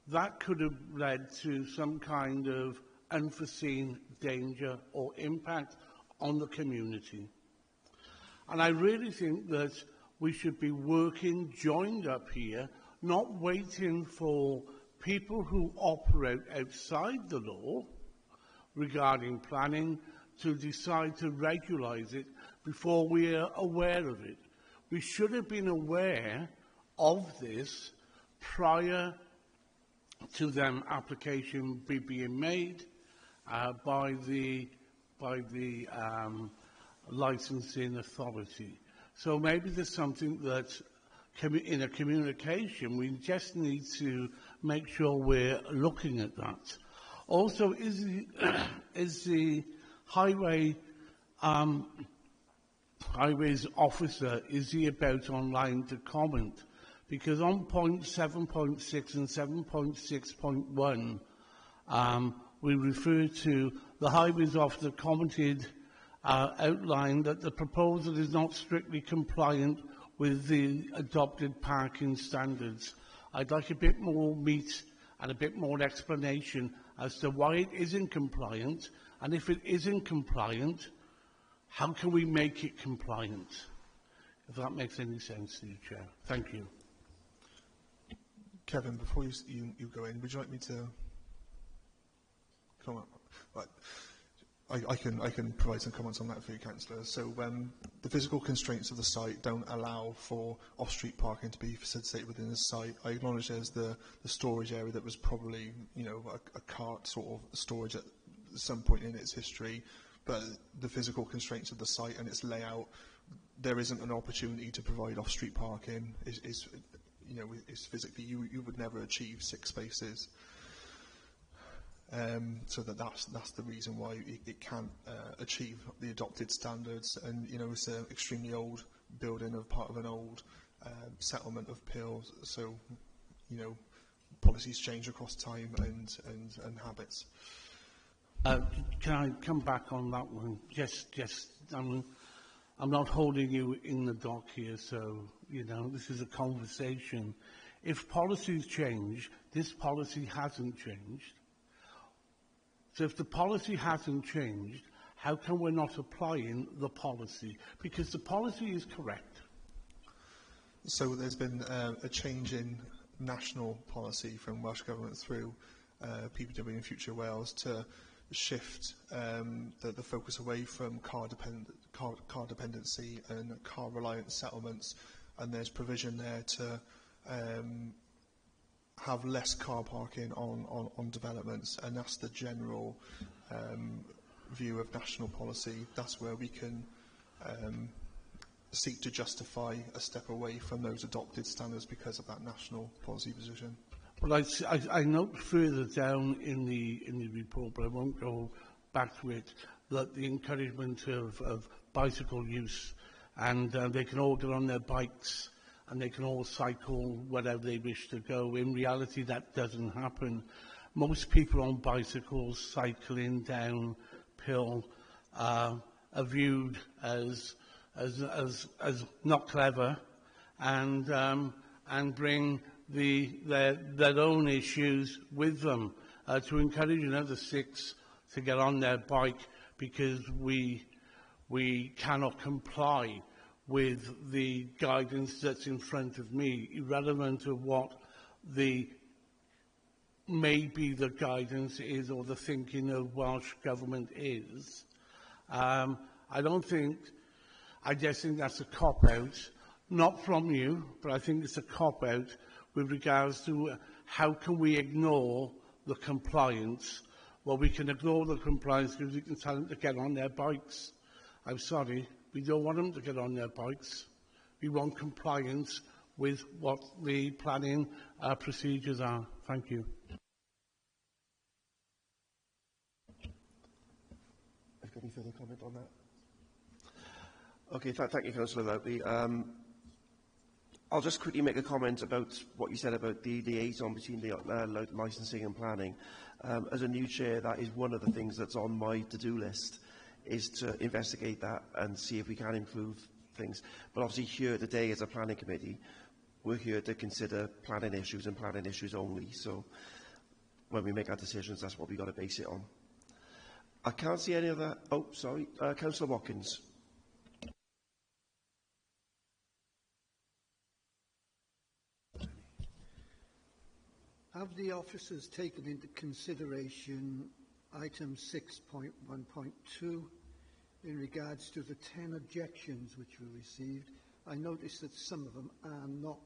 That could have led to some kind of unforeseen danger or impact on the community. And I really think that we should be working joined up here, not waiting for people who operate outside the law regarding planning to decide to regulise it before we are aware of it. We should have been aware of this prior to them application being made by the licensing authority. So maybe there's something that in a communication we just need to make sure we're looking at that. Also, is the highways officer, is he about online to comment? Because on point 7.6 and 7.6.1, we refer to the highways officer commented, outlined that the proposal is not strictly compliant with the adopted parking standards. I'd like a bit more meat and a bit more explanation as to why it isn't compliant, and if it isn't compliant, how can we make it compliant? If that makes any sense to you, Chair. Thank you. Kevin, before you go in, would you like me to comment? Right. I can provide some comments on that for you, Councillor. So the physical constraints of the site don't allow for off-street parking to be facilitated within the site. I acknowledge there's the storage area that was probably, you know, a cart sort of storage at some point in its history, but the physical constraints of the site and its layout, there isn't an opportunity to provide off-street parking. You know, it's physically, you would never achieve 6 spaces. So that's the reason why it can't achieve the adopted standards. And you know, it's an extremely old building of part of an old settlement of Apêl. So you know, policies change across time and habits. Can I come back on that one? I'm not holding you in the dock here, so you know this is a conversation. If policies change, this policy hasn't changed. So if the policy hasn't changed, how come we're not applying the policy? Because the policy is correct. So there's been a change in national policy from Welsh Government through PPW and Future Wales to shift the focus away from car dependency and car reliant settlements, and there's provision there to have less car parking on developments, and that's the general view of national policy. That's where we can seek to justify a step away from those adopted standards because of that national policy position. Well, I note further down in the report, but I won't go back to it, that the encouragement of bicycle use, and they can all get on their bikes and they can all cycle wherever they wish to go. In reality, that doesn't happen. Most people on bicycles cycling down Apêl are viewed as not clever, and bring their own issues with them. To encourage another 6 to get on their bike because we cannot comply with the guidance that's in front of me, irrelevant of what maybe the guidance is or the thinking of Welsh Government is. I just think that's a cop-out, not from you, but I think it's a cop-out with regards to how can we ignore the compliance. Well, we can ignore the compliance because we can tell them to get on their bikes. I'm sorry. We don't want them to get on their bikes. We want compliance with what the planning procedures are. Thank you. Have you got any further comment on that? Okay, thank you, Councillor Lowby. I'll just quickly make a comment about what you said about the liaison between the licensing and planning. As a new chair, that is one of the things that's on my to-do list, is to investigate that and see if we can improve things. But obviously here today as a planning committee, we're here to consider planning issues and planning issues only. So when we make our decisions, that's what we've got to base it on. I can't see any other... Oh, sorry. Councillor Watkins. Have the officers taken into consideration item 6.1.2 in regards to the 10 objections which were received, I noticed that some of them are not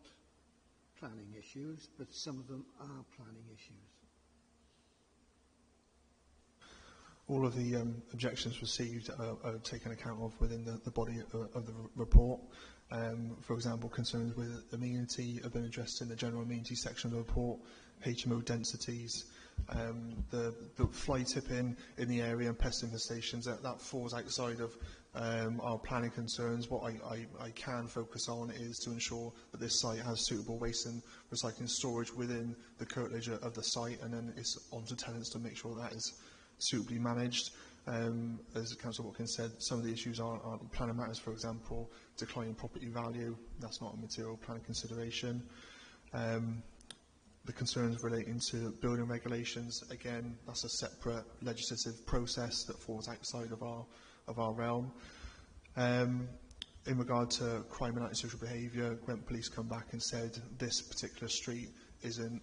planning issues, but some of them are planning issues. All of the objections received are taken account of within the body of the report. For example, concerns with amenity have been addressed in the general amenity section of the report, HMO densities, the fly tipping in the area and pest infestations, that falls outside of our planning concerns. What I can focus on is to ensure that this site has suitable waste and recycling storage within the curtilage of the site, and then it's on to tenants to make sure that is suitably managed. As Councillor Watkins said, some of the issues are planning matters, for example, declining property value. That's not a material planning consideration. The concerns relating to building regulations, again, that's a separate legislative process that falls outside of our realm. In regard to crime and antisocial behaviour, Gwent Police come back and said this particular street isn't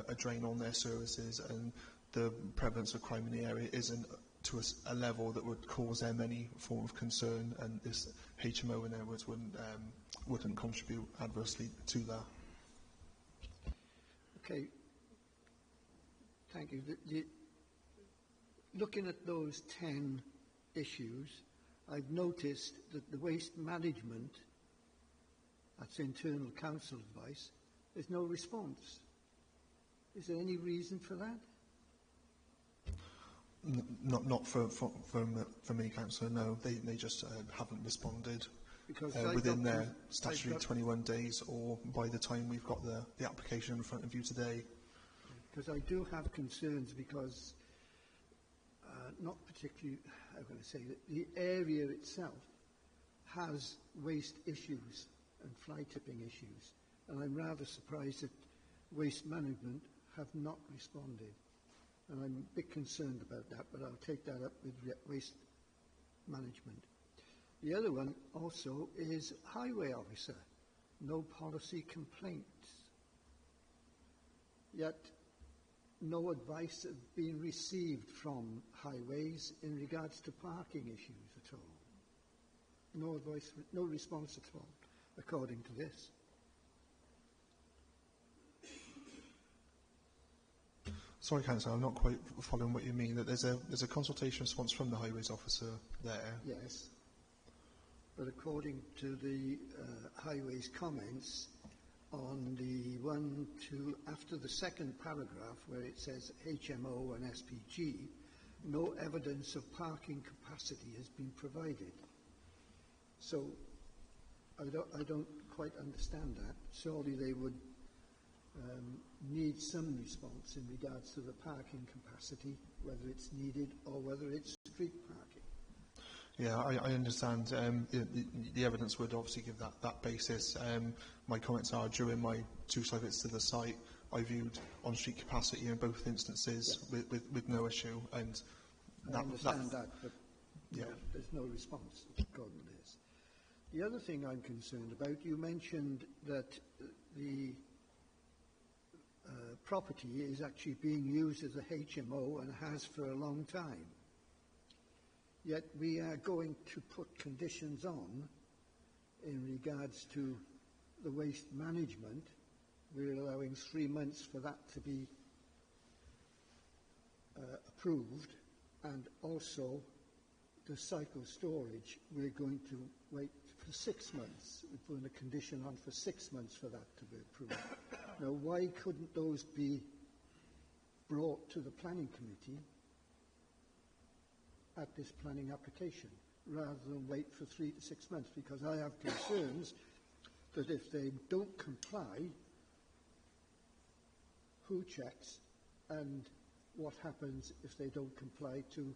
a drain on their services, and the prevalence of crime in the area isn't to a level that would cause them any form of concern, and this HMO in their words wouldn't contribute adversely to that. Okay, thank you. Looking at those 10 issues, I've noticed that the waste management, that's internal council advice, there's no response. Is there any reason for that? Not for me, Councillor, no. They just haven't responded within their statutory 21 days or by the time we've got the application in front of you today. Because I do have concerns because, not particularly, I'm going to say that the area itself has waste issues and fly tipping issues, and I'm rather surprised that waste management have not responded. And I'm a bit concerned about that, but I'll take that up with waste management. The other one also is highway officer, no policy complaints. Yet no advice has been received from highways in regards to parking issues at all. No advice, no response at all, according to this. Sorry, Councillor, I'm not quite following what you mean. That there's a consultation response from the highways officer there. Yes, but according to the highways comments on the after the second paragraph where it says HMO and SPG, no evidence of parking capacity has been provided. So I don't quite understand that. Surely they would need some response in regards to the parking capacity, whether it's needed or whether it's street parking. Yeah, I understand. The evidence would obviously give that basis. My comments are, during my 2 site visits to the site, I viewed on-street capacity in both instances with no issue. And I understand that, but yeah, there's no response according to this. The other thing I'm concerned about, you mentioned that the property is actually being used as a HMO and has for a long time. Yet we are going to put conditions on in regards to the waste management. We're allowing 3 months for that to be approved, and also the cycle storage, we're going to wait for 6 months. We're putting a condition on for 6 months for that to be approved. Now, why couldn't those be brought to the planning committee at this planning application, rather than wait for 3 to 6 months? Because I have concerns that if they don't comply, who checks, and what happens if they don't comply to,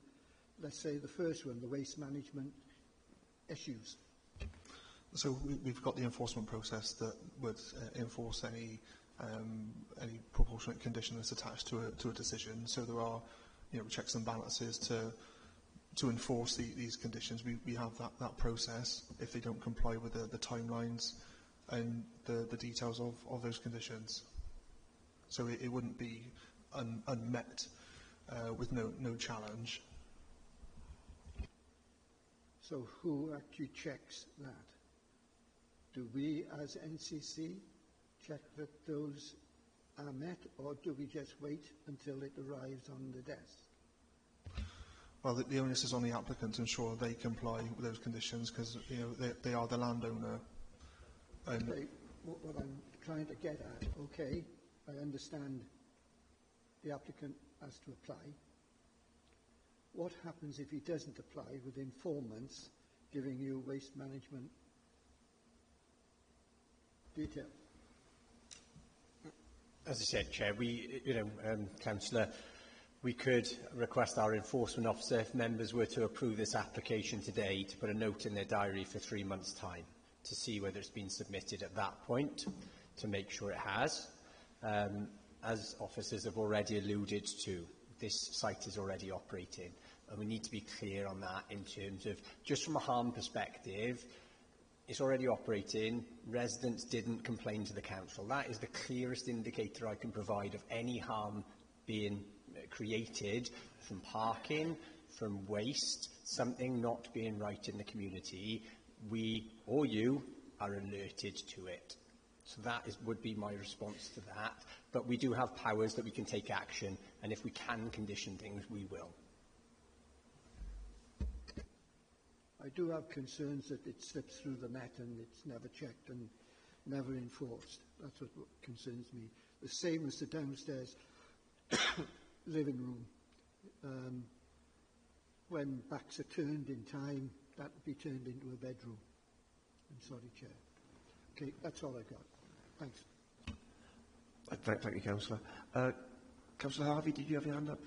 let's say, the first one, the waste management issues? So we've got the enforcement process that would enforce any proportionate condition that's attached to a decision. So there are, checks and balances to enforce these conditions. We have that process if they don't comply with the timelines and the details of those conditions. So it wouldn't be unmet with no challenge. So who actually checks that? Do we, as NCC, check that those are met, or do we just wait until it arrives on the desk? Well, the onus is on the applicant to ensure they comply with those conditions, because they are the landowner. Okay, what I'm trying to get at, okay, I understand the applicant has to apply. What happens if he doesn't apply within 4 months, giving you waste management detail? As I said, Chair, Councillor, we could request our enforcement officer, if members were to approve this application today, to put a note in their diary for 3 months' time to see whether it's been submitted at that point, to make sure it has. As officers have already alluded to, this site is already operating, and we need to be clear on that in terms of, just from a harm perspective, it's already operating, residents didn't complain to the council. That is the clearest indicator I can provide of any harm being created from parking, from waste, something not being right in the community. We, or you, are alerted to it. So that would be my response to that. But we do have powers that we can take action, and if we can condition things, we will. I do have concerns that it slips through the net and it's never checked and never enforced. That's what concerns me. The same as the downstairs living room. When backs are turned in time, that would be turned into a bedroom. I'm sorry, Chair. Okay, that's all I got. Thanks. Thank you, Councillor. Councillor Harvey, did you have your hand up?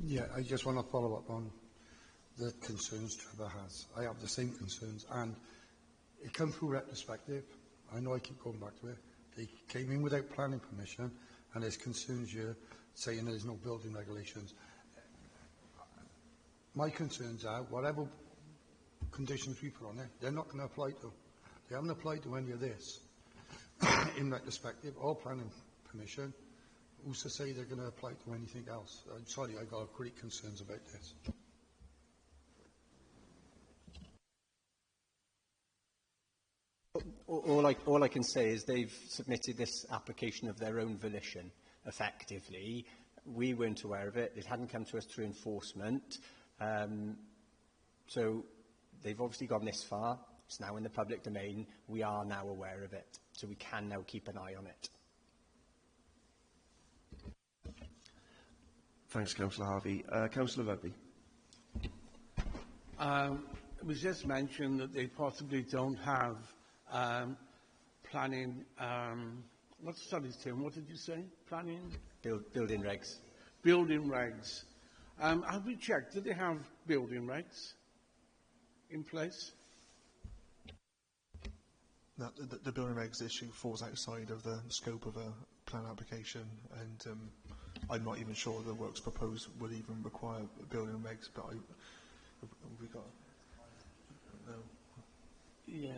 Yeah, I just want to follow up on the concerns Trevor has. I have the same concerns, and it comes through retrospective. I know I keep going back to it. They came in without planning permission, and there's concerns here saying there's no building regulations. My concerns are, whatever conditions we put on it, they're not going to apply to. They haven't applied to any of this in retrospective or planning permission. Who's to say they're going to apply to anything else? I'm sorry, I've got great concerns about this. All I can say is they've submitted this application of their own volition, effectively. We weren't aware of it. It hadn't come to us through enforcement. So they've obviously gone this far. It's now in the public domain. We are now aware of it. So we can now keep an eye on it. Thanks, Councillor Harvey. Councillor Rugby. It was just mentioned that they possibly don't have planning. What's the studies, Tim? What did you say? Planning? Building regs. Building regs. Have we checked? Do they have building regs in place? No, the building regs issue falls outside of the scope of a plan application, and I'm not even sure the works proposed would even require building regs, but we got no. Yeah,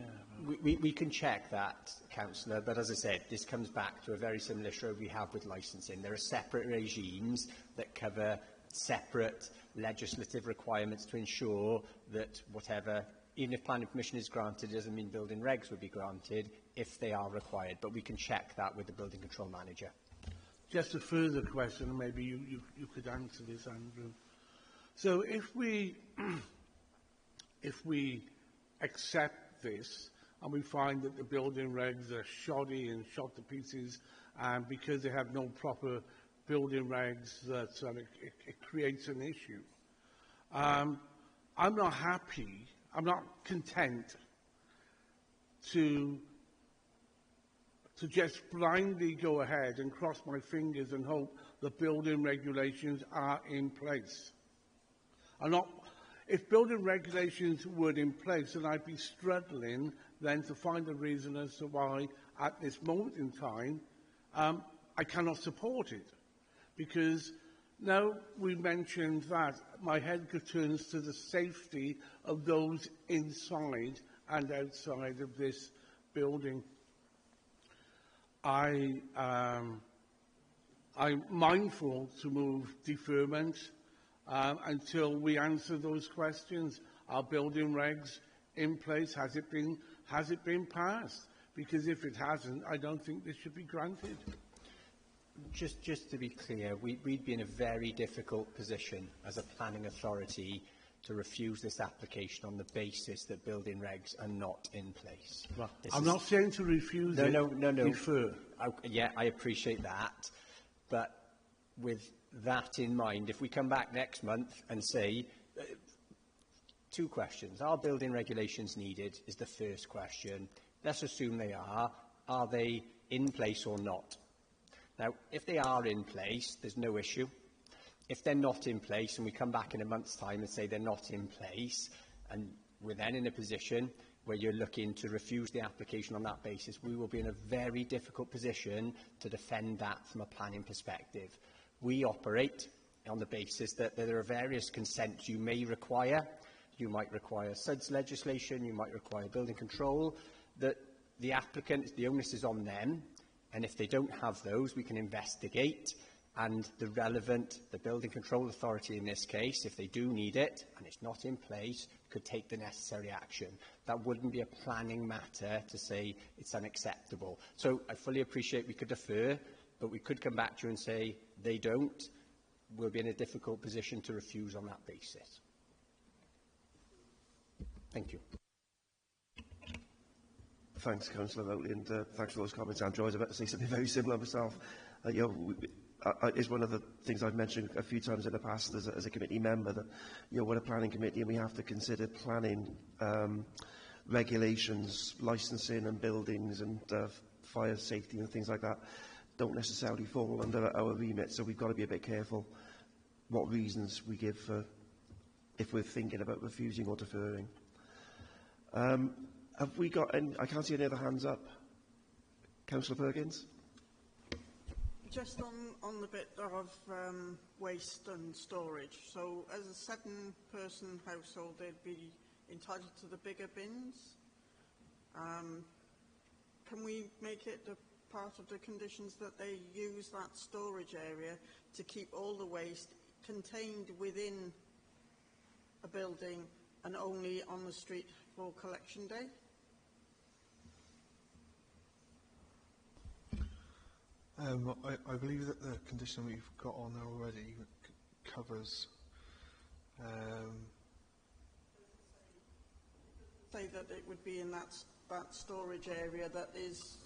we can check that, Councillor, but as I said, this comes back to a very similar issue we have with licensing. There are separate regimes that cover separate legislative requirements to ensure that whatever, even if planning permission is granted, doesn't mean building regs would be granted if they are required, but we can check that with the building control manager. Just a further question, maybe you could answer this, Andrew. So if we accept this and we find that the building regs are shoddy and shot to pieces, and because they have no proper building regs, that it creates an issue. I'm not happy, I'm not content to just blindly go ahead and cross my fingers and hope the building regulations are in place. If building regulations were in place, then I'd be struggling then to find a reason as to why, at this moment in time, I cannot support it. Because now we mentioned that my head turns to the safety of those inside and outside of this building. I'm mindful to move deferment until we answer those questions. Are building regs in place? Has it been passed? Because if it hasn't, I don't think this should be granted. Just to be clear, we'd be in a very difficult position as a planning authority to refuse this application on the basis that building regs are not in place. Well, I'm not saying to refuse it. No. Defer. Yeah, I appreciate that. But with that in mind, if we come back next month and say, two questions. Are building regulations needed is the first question. Let's assume they are. Are they in place or not? Now, if they are in place, there's no issue. If they're not in place and we come back in a month's time and say they're not in place, and we're then in a position where you're looking to refuse the application on that basis, we will be in a very difficult position to defend that from a planning perspective. We operate on the basis that there are various consents you may require. You might require SUDS legislation, you might require building control, that the applicant, the onus is on them, and if they don't have those, we can investigate, and the building control authority in this case, if they do need it, and it's not in place, could take the necessary action. That wouldn't be a planning matter to say it's unacceptable. So I fully appreciate we could defer, but we could come back to you and say they don't. We'll be in a difficult position to refuse on that basis. Thank you. Thanks, Councillor Rheoli, and thanks for those comments, Andrew. I was about to say something very similar myself. It's one of the things I've mentioned a few times in the past as a committee member, that we're a planning committee and we have to consider planning regulations, licensing and buildings and fire safety and things like that don't necessarily fall under our remit, so we've got to be a bit careful what reasons we give for if we're thinking about refusing or deferring. Have we got any? I can't see any other hands up. Councillor Perkins? Just on the bit of waste and storage. So as a 7-person household, they'd be entitled to the bigger bins. Can we make it a part of the conditions that they use that storage area to keep all the waste contained within a building and only on the street for collection day? I believe that the condition we've got on there already covers. Say that it would be in that storage area that is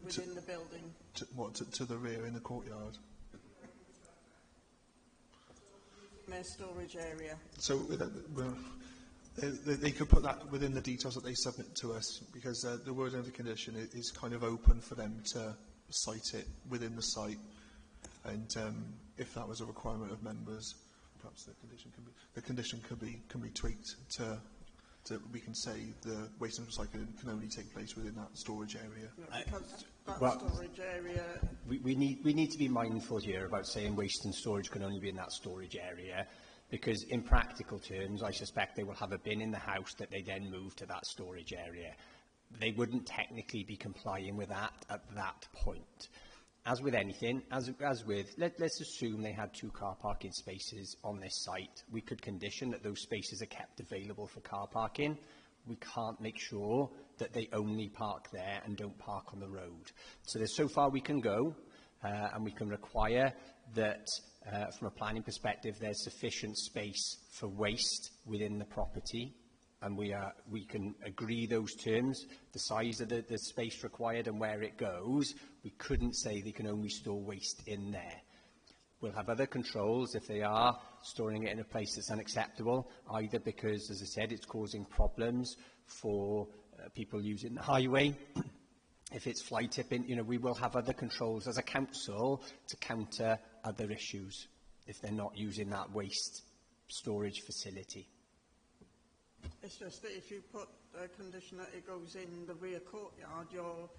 within the building. To the rear in the courtyard? Their storage area. So they could put that within the details that they submit to us, because the wording of the condition is kind of open for them to cite it within the site, and if that was a requirement of members, perhaps the condition can be tweaked to we can say the waste and recycling can only take place within that storage area. Because that storage area. We need to be mindful here about saying waste and storage can only be in that storage area, because in practical terms, I suspect they will have a bin in the house that they then move to that storage area. They wouldn't technically be complying with that at that point. As with anything, let's assume they had 2 car parking spaces on this site. We could condition that those spaces are kept available for car parking. We can't make sure that they only park there and don't park on the road. So there's so far we can go, and we can require that, from a planning perspective, there's sufficient space for waste within the property. And we can agree those terms, the size of the space required and where it goes. We couldn't say they can only store waste in there. We'll have other controls if they are storing it in a place that's unacceptable, either because, as I said, it's causing problems for people using the highway. If it's fly tipping, we will have other controls as a council to counter other issues if they're not using that waste storage facility. It's just that if you put a condition that it goes in the rear courtyard, you're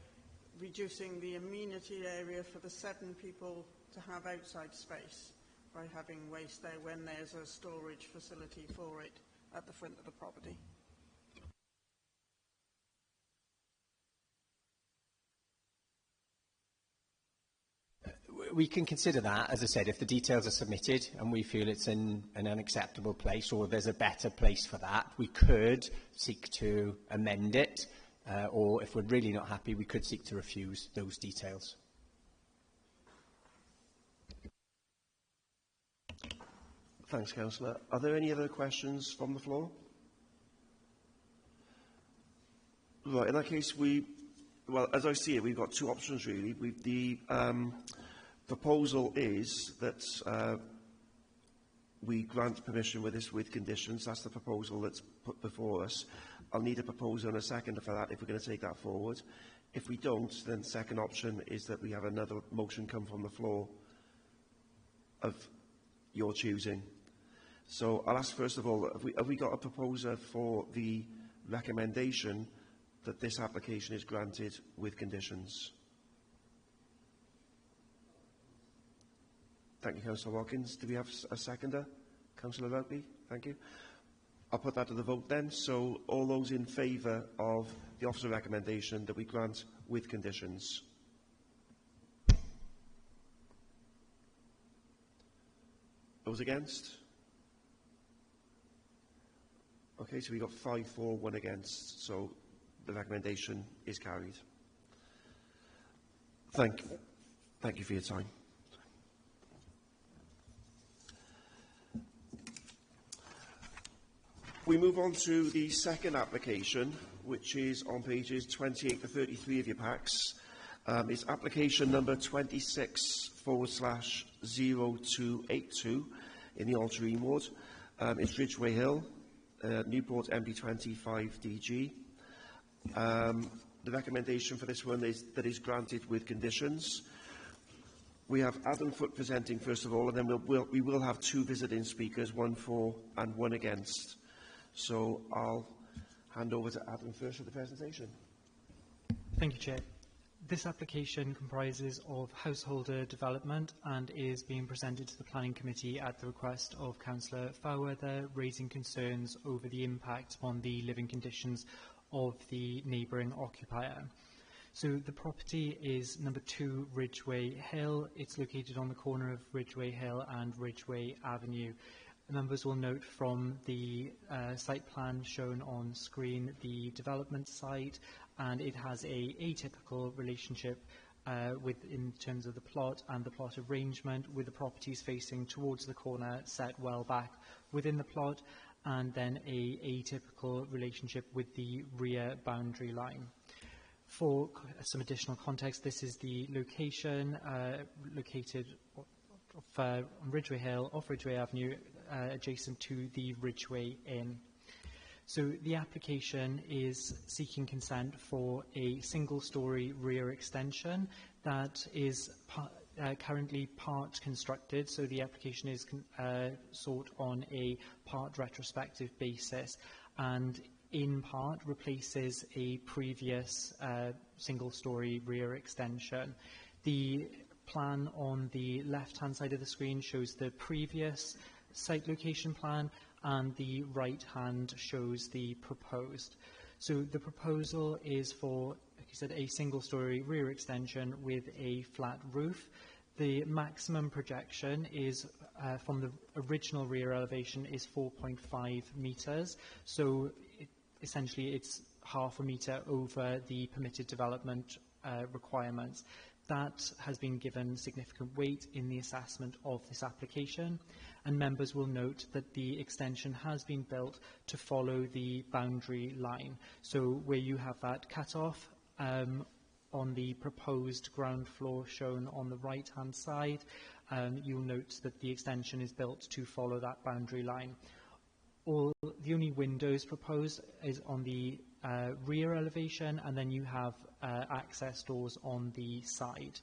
reducing the amenity area for the 7 people to have outside space by having waste there when there's a storage facility for it at the front of the property. We can consider that, as I said, if the details are submitted and we feel it's in an unacceptable place or there's a better place for that, we could seek to amend it, or if we're really not happy, we could seek to refuse those details. Thanks, Councillor. Are there any other questions from the floor? Right, in that case, well, as I see it, we've got two options, really. The proposal is that we grant permission with conditions. That's the proposal that's put before us. I'll need a proposal and a seconder for that if we're going to take that forward. If we don't, then the second option is that we have another motion come from the floor of your choosing. So I'll ask first of all, have we got a proposer for the recommendation that this application is granted with conditions? Thank you, Councillor Watkins. Do we have a seconder? Councillor Rugby, thank you. I'll put that to the vote then. So all those in favour of the officer recommendation that we grant with conditions? Those against? Okay, so we've got 5 for, 1 against. So the recommendation is carried. Thank you for your time. We move on to the second application, which is on pages 28 to 33 of your packs. It's application number 26/0282 in the Altering Ward. It's Ridgeway Hill, Newport MB20 5DG. The recommendation for this one is that is granted with conditions. We have Adam Foote presenting first of all, and then we will have 2 visiting speakers, 1 for and 1 against. So I'll hand over to Adam first for the presentation. Thank you, Chair. This application comprises of householder development and is being presented to the Planning Committee at the request of Councillor Fairweather, raising concerns over the impact on the living conditions of the neighbouring occupier. So the property is number 2 Ridgeway Hill. It's located on the corner of Ridgeway Hill and Ridgeway Avenue. Members will note from the site plan shown on screen the development site, and it has a atypical relationship in terms of the plot and the plot arrangement, with the properties facing towards the corner set well back within the plot, and then a atypical relationship with the rear boundary line. For some additional context, this is the location located on Ridgeway Hill, off Ridgeway Avenue, adjacent to the Ridgeway Inn. So the application is seeking consent for a single-storey rear extension that is currently part constructed. So the application is sought on a part retrospective basis, and in part replaces a previous single-storey rear extension. The plan on the left-hand side of the screen shows the previous site location plan, and the right hand shows the proposed. So the proposal is for, like I said, a single-storey rear extension with a flat roof. The maximum projection is from the original rear elevation is 4.5 metres. So essentially it's half a metre over the permitted development requirements. That has been given significant weight in the assessment of this application, and members will note that the extension has been built to follow the boundary line. So where you have that cut-off on the proposed ground floor shown on the right-hand side, you'll note that the extension is built to follow that boundary line. The only windows proposed is on the rear elevation, and then you have access doors on the side.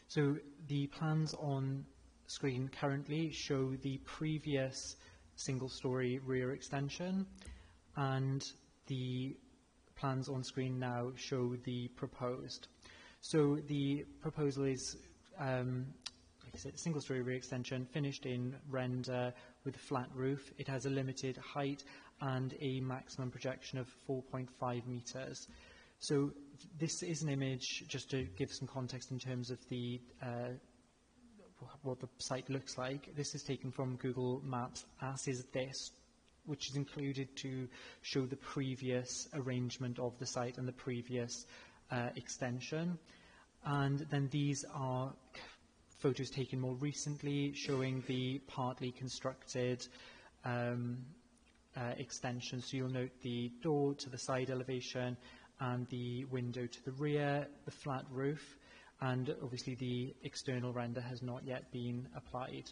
So the plans on screen currently show the previous single-storey rear extension, and the plans on screen now show the proposed. So the proposal is, like I said, single-storey rear extension finished in render with a flat roof. It has a limited height and a maximum projection of 4.5 metres. So this is an image, just to give some context in terms of the what the site looks like. This is taken from Google Maps, as is this, which is included to show the previous arrangement of the site and the previous extension. And then these are photos taken more recently, showing the partly constructed extension. So you'll note the door to the side elevation and the window to the rear, the flat roof, and obviously the external render has not yet been applied.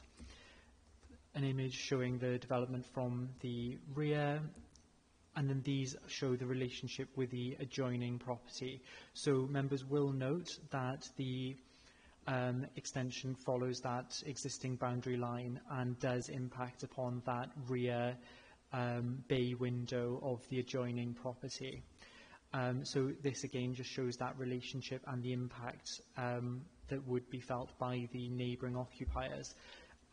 An image showing the development from the rear, and then these show the relationship with the adjoining property. So members will note that the extension follows that existing boundary line and does impact upon that rear bay window of the adjoining property. So this again just shows that relationship and the impact that would be felt by the neighbouring occupiers.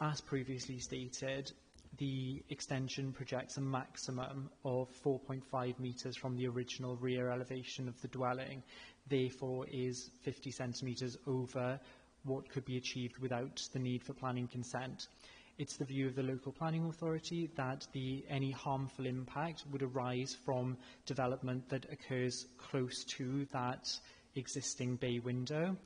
As previously stated, the extension projects a maximum of 4.5 metres from the original rear elevation of the dwelling, therefore is 50 centimetres over what could be achieved without the need for planning consent. It's the view of the local planning authority that any harmful impact would arise from development that occurs close to that existing bay window,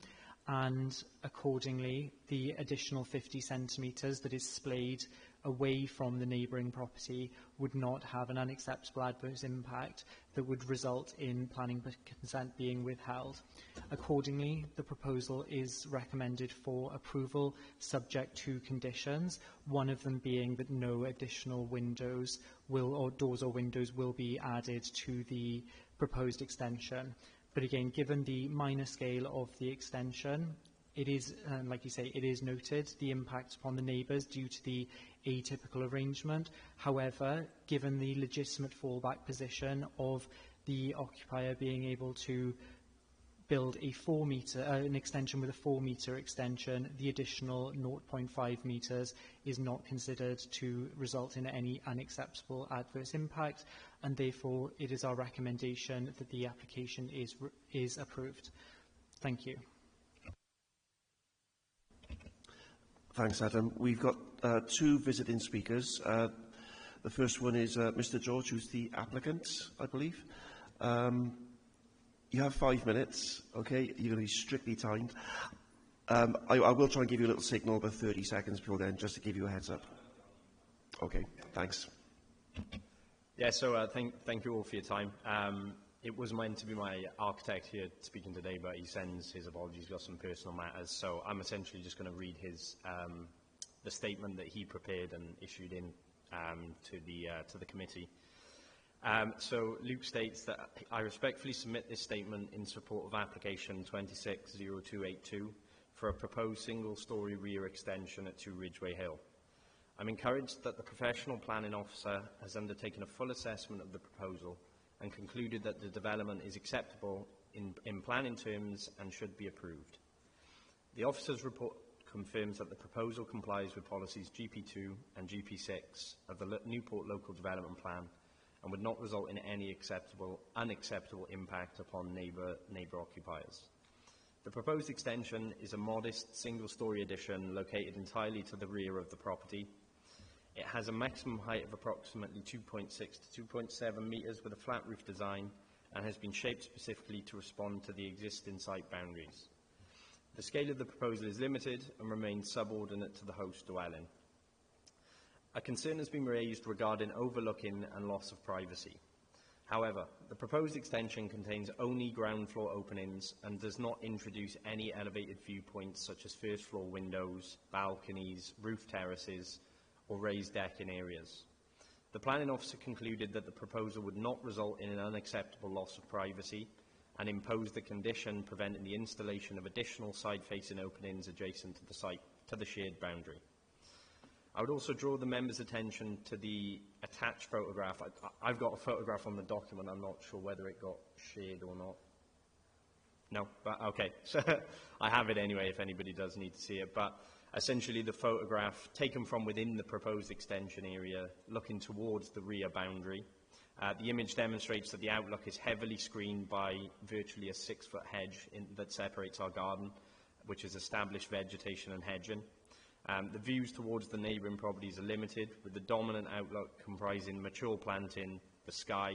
and accordingly the additional 50 centimetres that is splayed away from the neighbouring property would not have an unacceptable adverse impact that would result in planning consent being withheld. Accordingly, the proposal is recommended for approval subject to conditions, one of them being that no additional windows or doors or windows will be added to the proposed extension. But again, given the minor scale of the extension, it is, like you say, it is noted the impact upon the neighbours due to the atypical arrangement. However, given the legitimate fallback position of the occupier being able to build a an extension with a 4-metre extension, the additional 0.5 metres is not considered to result in any unacceptable adverse impact, and therefore it is our recommendation that the application is approved. Thank you. Thanks, Adam. We've got two visiting speakers. The first one is Mr. George, who's the applicant, I believe. You have 5 minutes, okay? You're going to be strictly timed. I will try and give you a little signal about 30 seconds before then, just to give you a heads up. Okay, thanks. Yeah, so thank you all for your time. It was meant to be my architect here speaking today, but he sends his apologies, got some personal matters, so I'm essentially just going to read his the statement that he prepared and issued in to the committee. So Luke states that I respectfully submit this statement in support of application 260282 for a proposed single-storey rear extension at 2 Ridgeway Hill. I'm encouraged that the professional planning officer has undertaken a full assessment of the proposal and concluded that the development is acceptable in planning terms and should be approved. The officer's report confirms that the proposal complies with policies GP2 and GP6 of the Newport Local Development Plan and would not result in any unacceptable impact upon neighbour occupiers. The proposed extension is a modest single-storey addition located entirely to the rear of the property. It has a maximum height of approximately 2.6 to 2.7 metres with a flat roof design and has been shaped specifically to respond to the existing site boundaries. The scale of the proposal is limited and remains subordinate to the host dwelling. A concern has been raised regarding overlooking and loss of privacy. However, the proposed extension contains only ground floor openings and does not introduce any elevated viewpoints such as first floor windows, balconies, roof terraces, or raised decking areas. The planning officer concluded that the proposal would not result in an unacceptable loss of privacy and imposed the condition preventing the installation of additional side-facing openings adjacent to the site, to the shared boundary. I would also draw the members' attention to the attached photograph. I've got a photograph on the document. I'm not sure whether it got shared or not. No, but okay. So I have it anyway if anybody does need to see it. But essentially the photograph taken from within the proposed extension area looking towards the rear boundary The image demonstrates that the outlook is heavily screened by virtually a 6-foot hedge that separates our garden, which is established vegetation and hedging. The views towards the neighbouring properties are limited, with the dominant outlook comprising mature planting, the sky,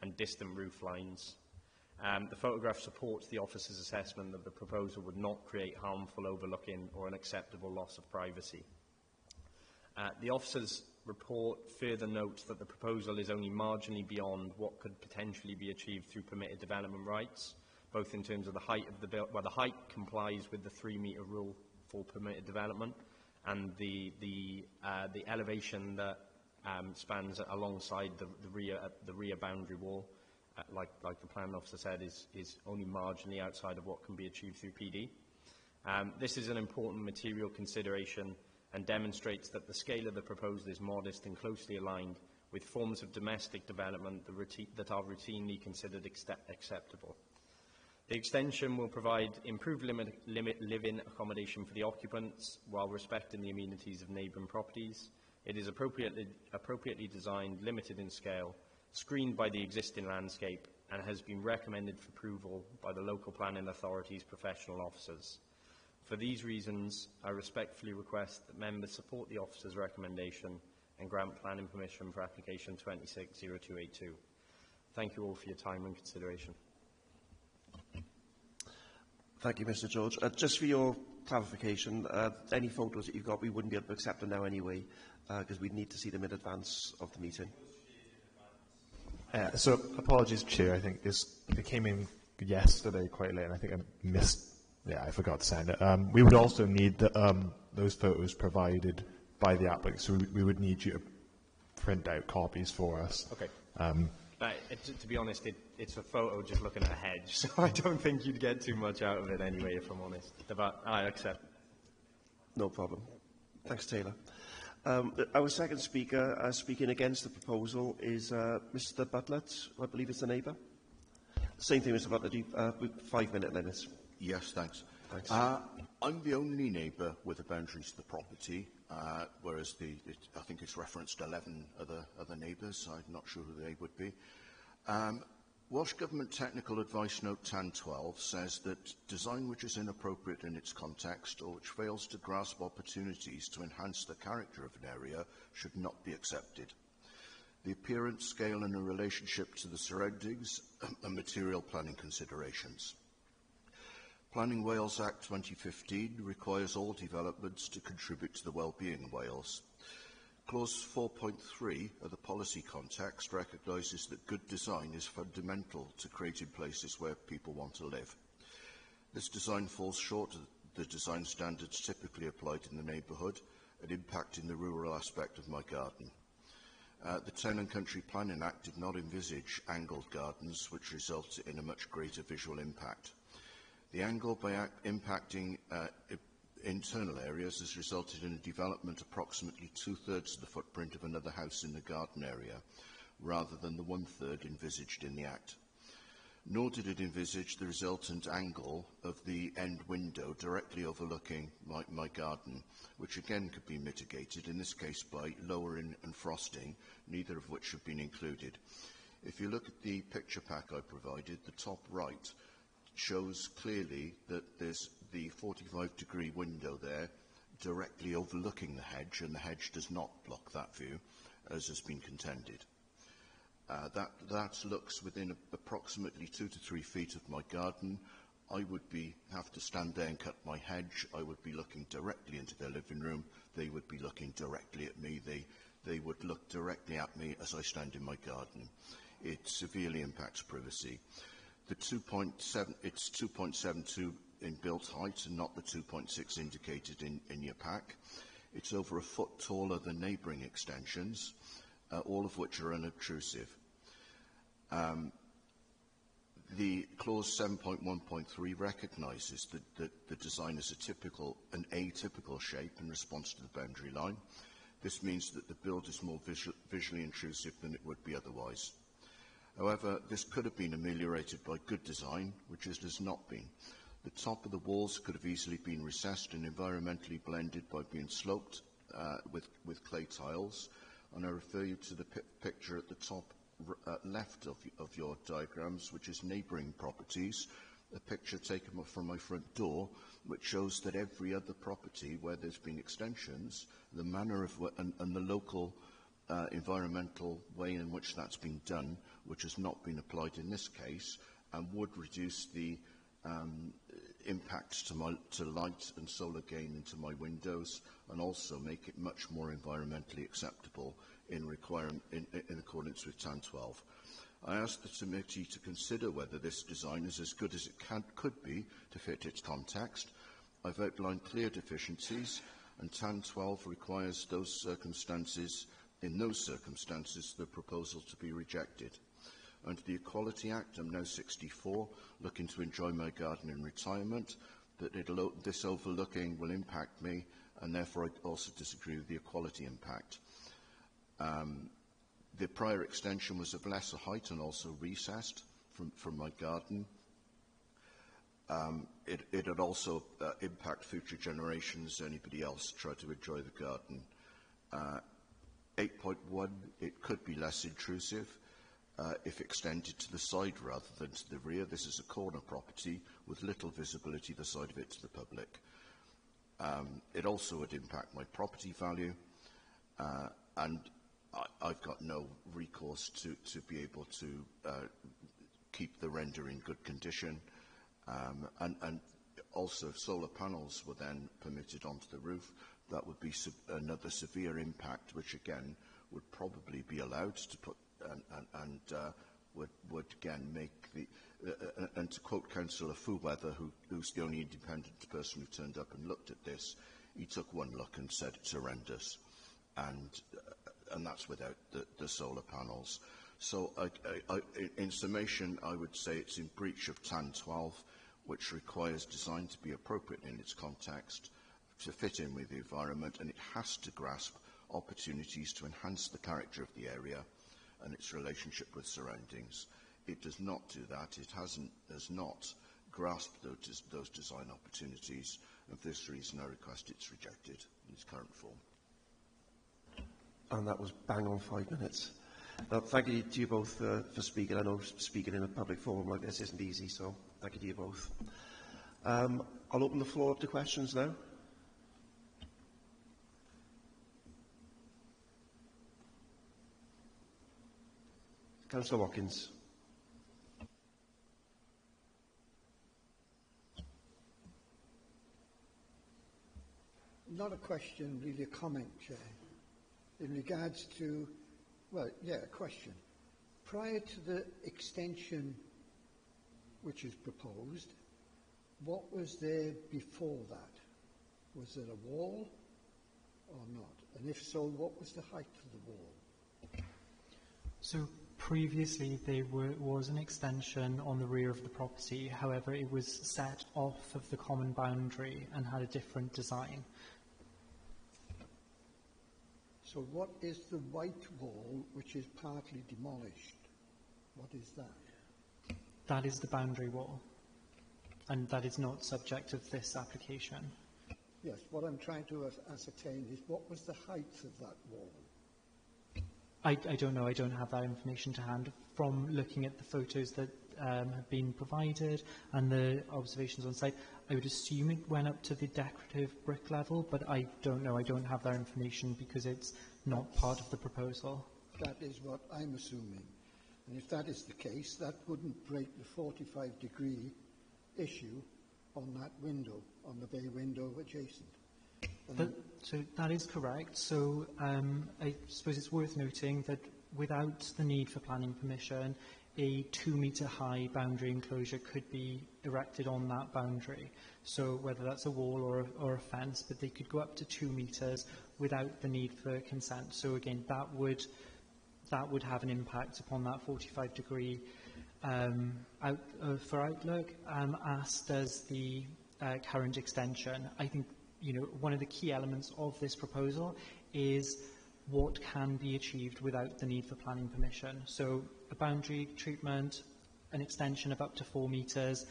and distant roof lines. The photograph supports the officer's assessment that the proposal would not create harmful overlooking or unacceptable loss of privacy. The officer's report further notes that the proposal is only marginally beyond what could potentially be achieved through permitted development rights, both in terms of the height of the building, well, the height complies with the 3-metre rule for permitted development, and the elevation that spans alongside the rear boundary wall, like the plan officer said, is only marginally outside of what can be achieved through PD. This is an important material consideration and demonstrates that the scale of the proposal is modest and closely aligned with forms of domestic development that are routinely considered acceptable. The extension will provide improved living accommodation for the occupants while respecting the amenities of neighbouring properties. It is appropriately designed, limited in scale, screened by the existing landscape, and has been recommended for approval by the local planning authority's professional officers. For these reasons, I respectfully request that members support the officer's recommendation and grant planning permission for application 260282. Thank you all for your time and consideration. Thank you, Mr. George. Just for your clarification, any photos that you've got, we wouldn't be able to accept them now anyway, because we'd need to see them in advance of the meeting. So, apologies, Chair. I think it came in yesterday quite late, and I think I missed. Yeah, I forgot to send it. We would also need those photos provided by the applicant, so we would need you to print out copies for us. Okay. To be honest, it's a photo just looking at a hedge, so I don't think you'd get too much out of it anyway, if I'm honest. But I accept. No problem. Thanks, Taylor. Our second speaker speaking against the proposal is Mr. Butlett, who I believe is the neighbour. Same thing, Mr. Butlett, with 5-minute limits. Yes, thanks. Thanks. I'm the only neighbour with the boundaries to the property, whereas I think it's referenced 11 other neighbours. I'm not sure who they would be. Welsh Government Technical Advice Note 1012 says that design which is inappropriate in its context or which fails to grasp opportunities to enhance the character of an area should not be accepted. The appearance, scale and a relationship to the surroundings are material planning considerations. Planning Wales Act 2015 requires all developments to contribute to the well-being of Wales. Clause 4.3 of the policy context recognises that good design is fundamental to creating places where people want to live. This design falls short of the design standards typically applied in the neighbourhood and impacting the rural aspect of my garden. The Town and Country Planning Act did not envisage angled gardens, which resulted in a much greater visual impact. The angle by impacting internal areas has resulted in a development approximately 2/3 of the footprint of another house in the garden area, rather than the 1/3 envisaged in the Act. Nor did it envisage the resultant angle of the end window directly overlooking my garden, which again could be mitigated, in this case by lowering and frosting, neither of which have been included. If you look at the picture pack I provided, the top right shows clearly that there's the 45-degree window there directly overlooking the hedge, and the hedge does not block that view, as has been contended. That looks within approximately 2 to 3 feet of my garden. I would have to stand there and cut my hedge. I would be looking directly into their living room. They would be looking directly at me. They would look directly at me as I stand in my garden. It severely impacts privacy. It's 2.72 in built height and not the 2.6 indicated in your pack. It's over a foot taller than neighbouring extensions, all of which are unobtrusive. The clause 7.1.3 recognises that the design is an atypical shape in response to the boundary line. This means that the build is more visually intrusive than it would be otherwise. However, this could have been ameliorated by good design, which it has not been. The top of the walls could have easily been recessed and environmentally blended by being sloped with clay tiles. And I refer you to the picture at the top left of your diagrams, which is neighbouring properties, a picture taken from my front door, which shows that every other property where there's been extensions, the manner of and the local environmental way in which that's been done, which has not been applied in this case, and would reduce the impact to light and solar gain into my windows, and also make it much more environmentally acceptable in accordance with TAN 12. I asked the committee to consider whether this design is as good as it could be to fit its context. I've outlined clear deficiencies, and TAN 12 requires in those circumstances, the proposal to be rejected. Under the Equality Act, I'm now 64, looking to enjoy my garden in retirement, but this overlooking will impact me, and therefore I also disagree with the equality impact. The prior extension was of lesser height and also recessed from my garden. It would also impact future generations, anybody else try to enjoy the garden. 8.1, it could be less intrusive if extended to the side rather than to the rear. This is a corner property with little visibility the side of it to the public. It also would impact my property value, and I've got no recourse to be able to keep the render in good condition. And also, if solar panels were then permitted onto the roof, that would be another severe impact, which again would probably be allowed to put and would again make the and to quote Councillor Fuweather, who's the only independent person who turned up and looked at this, he took one look and said it's horrendous, and that's without the solar panels. So in summation, I would say it's in breach of TAN 12, which requires design to be appropriate in its context, to fit in with the environment, and it has to grasp opportunities to enhance the character of the area and its relationship with surroundings. It does not do that. It has not grasped those design opportunities, and for this reason I request it's rejected in its current form. And that was bang on 5 minutes. Now, thank you to you both for speaking. I know speaking in a public forum like this isn't easy, so thank you to you both. I'll open the floor up to questions now. Councillor Watkins. Not a question, really a comment, Chair. In regards to, well, yeah, a question. Prior to the extension which is proposed, what was there before that? Was there a wall or not? And if so, what was the height of the wall? So previously there was an extension on the rear of the property, however it was set off of the common boundary and had a different design. So what is the white wall which is partly demolished? What is that? That is the boundary wall, and that is not subject of this application. Yes, what I'm trying to ascertain is what was the height of that wall? I don't know, I don't have that information to hand. From looking at the photos that have been provided and the observations on site, I would assume it went up to the decorative brick level, but I don't know, I don't have that information because it's not part of the proposal. That is what I'm assuming. And if that is the case, that wouldn't break the 45-degree issue on that window, on the bay window adjacent. So that is correct. So I suppose it's worth noting that without the need for planning permission, a 2-metre high boundary enclosure could be erected on that boundary. So whether that's a wall or a fence, but they could go up to 2 metres without the need for consent. So again, that would have an impact upon that 45-degree for outlook, as does the current extension. I think one of the key elements of this proposal is what can be achieved without the need for planning permission. So a boundary treatment, an extension of up to 4 metres,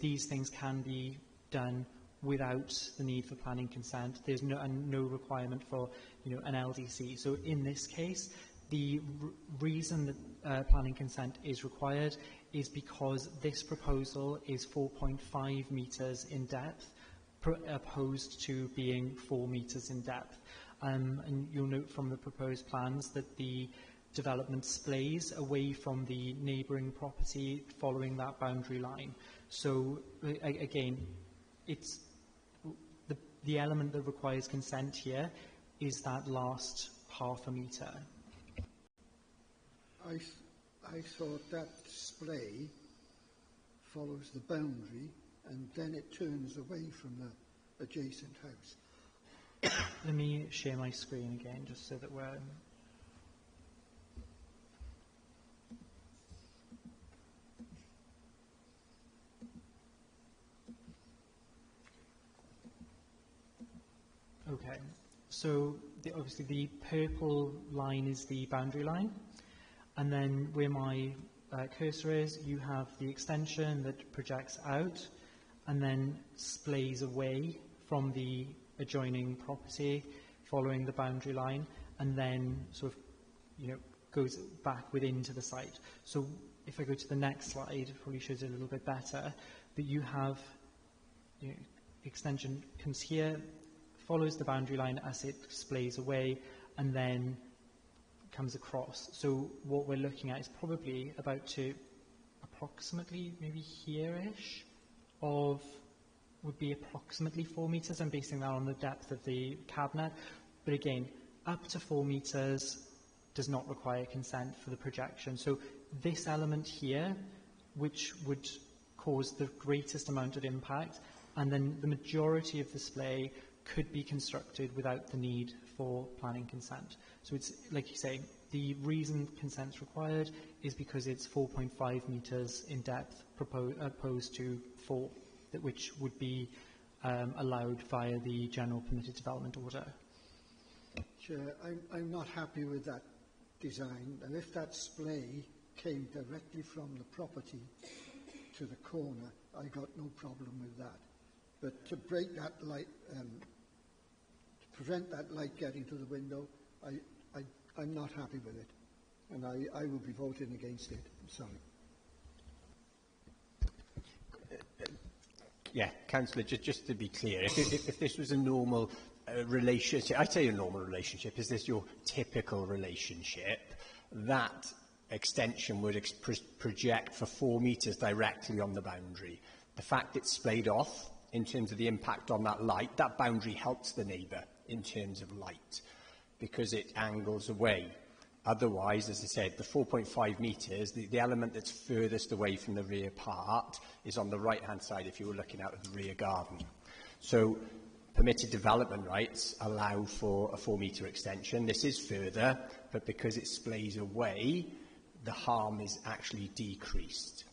these things can be done without the need for planning consent. There's no requirement for an LDC. So in this case, The reason that planning consent is required is because this proposal is 4.5 metres in depth, opposed to being 4 metres in depth. And you'll note from the proposed plans that the development splays away from the neighbouring property following that boundary line. So again, it's the element that requires consent here is that last half a metre. I thought that splay follows the boundary and then it turns away from the adjacent house. Let me share my screen again, just so that we're... Okay, so obviously the purple line is the boundary line, and then where my cursor is, you have the extension that projects out and then splays away from the adjoining property following the boundary line, and then sort of, goes back within to the site. So if I go to the next slide, it probably shows it a little bit better, that you have, extension comes here, follows the boundary line as it splays away, and then comes across. So what we're looking at is probably about to approximately maybe here-ish would be approximately 4 metres. I'm basing that on the depth of the cabinet. But again, up to 4 metres does not require consent for the projection. So this element here, which would cause the greatest amount of impact, and then the majority of the splay could be constructed without the need for planning consent. So it's, like you say, the reason consent's required is because it's 4.5 metres in depth opposed to 4, which would be allowed via the general permitted development order. Chair, I'm not happy with that design, and if that splay came directly from the property to the corner, I got no problem with that. But to break that light, to prevent that light getting to the window, I'm not happy with it, and I will be voting against it. I'm sorry. Yeah, Councillor, just to be clear, if this was a normal relationship, I'd say a normal relationship, is this your typical relationship, that extension would project for 4 metres directly on the boundary. The fact it's splayed off in terms of the impact on that light, that boundary helps the neighbour in terms of light because it angles away. Otherwise, as I said, the 4.5 metres, the element that's furthest away from the rear part is on the right-hand side if you were looking out of the rear garden. So permitted development rights allow for a 4 metre extension. This is further, but because it splays away, the harm is actually decreased.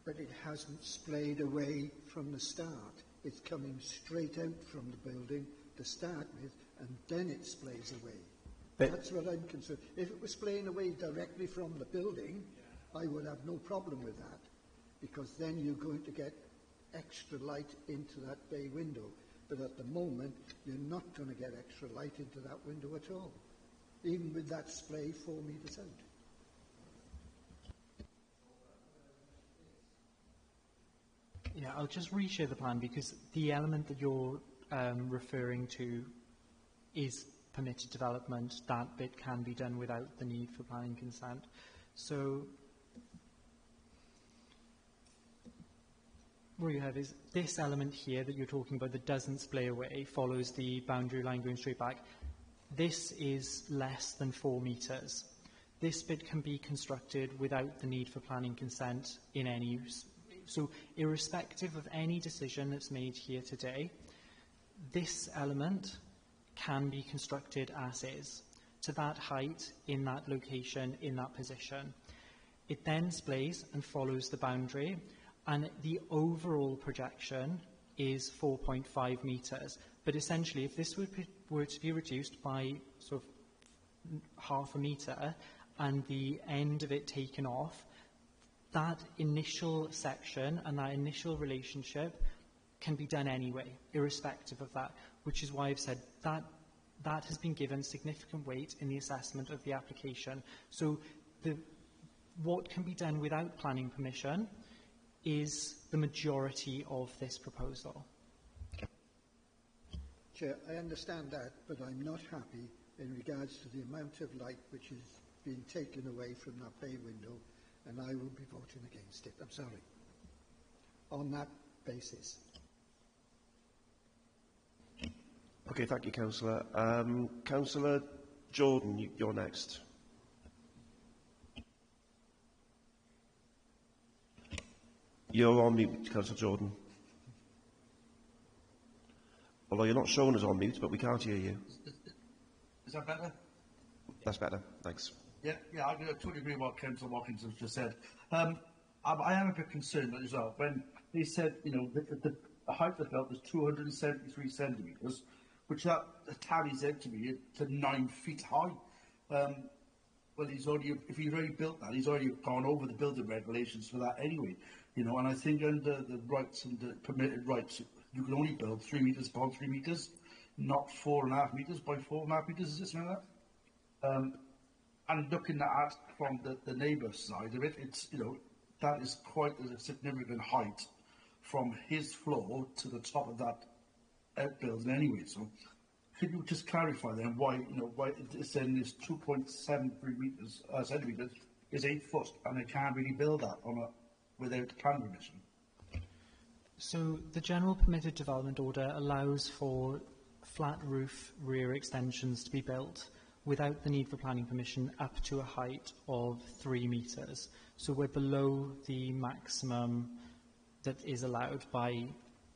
But it hasn't splayed away from the start. It's coming straight out from the building to start with, and then it splays away. But that's what I'm concerned. If it was splaying away directly from the building, I would have no problem with that, because then you're going to get extra light into that bay window. But at the moment, you're not going to get extra light into that window at all, even with that splay 4 metres out. Yeah, I'll just reshare the plan because the element that you're referring to is permitted development. That bit can be done without the need for planning consent. So what you have is this element here that you're talking about that doesn't splay away, follows the boundary line going straight back. This is less than 4 metres. This bit can be constructed without the need for planning consent in any use. So irrespective of any decision that's made here today, this element can be constructed as is, to that height, in that location, in that position. It then splays and follows the boundary, and the overall projection is 4.5 metres. But essentially, if this were to be reduced by sort of half a metre, and the end of it taken off, that initial section and that initial relationship can be done anyway, irrespective of that, which is why I've said that that has been given significant weight in the assessment of the application. So what can be done without planning permission is the majority of this proposal. Chair, I understand that, but I'm not happy in regards to the amount of light which is being taken away from that bay window, and I will be voting against it. I'm sorry. On that basis. Okay, thank you, Councillor. Councillor Jordan, you're next. You're on mute, Councillor Jordan. Although you're not showing us on mute, but we can't hear you. Is that better? That's better, thanks. Yeah, I totally agree with what Councillor Watkins has just said. I am a bit concerned as well when they said, you know, the height of the belt was 273 centimetres, which that tallies out to me to 9 feet high. Well, if he's already built that, he's already gone over the building regulations for that anyway. You know, and I think under the rights and the permitted rights, you can only build 3 metres by 3 metres, not 4.5 metres by 4.5 metres, is it something like that? And looking at from the neighbour side of it, it's, you know, that is quite a significant height from his floor to the top of that outbuilding anyway. So could you just clarify then why, you know, why it's saying this 2.73 meters centimeters is 8 foot and they can't really build that on without planning permission? So the general permitted development order allows for flat roof rear extensions to be built without the need for planning permission up to a height of 3 metres. So we're below the maximum that is allowed by,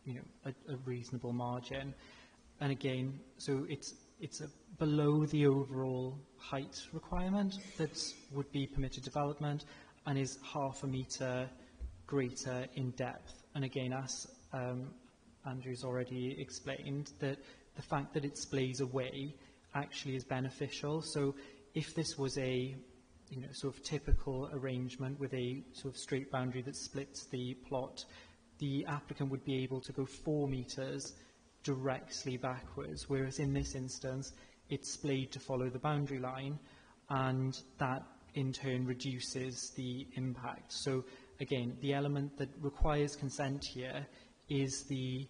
you know, a reasonable margin. And again, so it's below the overall height requirement that would be permitted development and is 0.5 metre greater in depth. And again, as Andrew's already explained, that the fact that it splays away actually is beneficial. So if this was a, you know, sort of typical arrangement with a sort of straight boundary that splits the plot, the applicant would be able to go 4 metres directly backwards, whereas in this instance it's splayed to follow the boundary line, and that in turn reduces the impact. So again, the element that requires consent here is the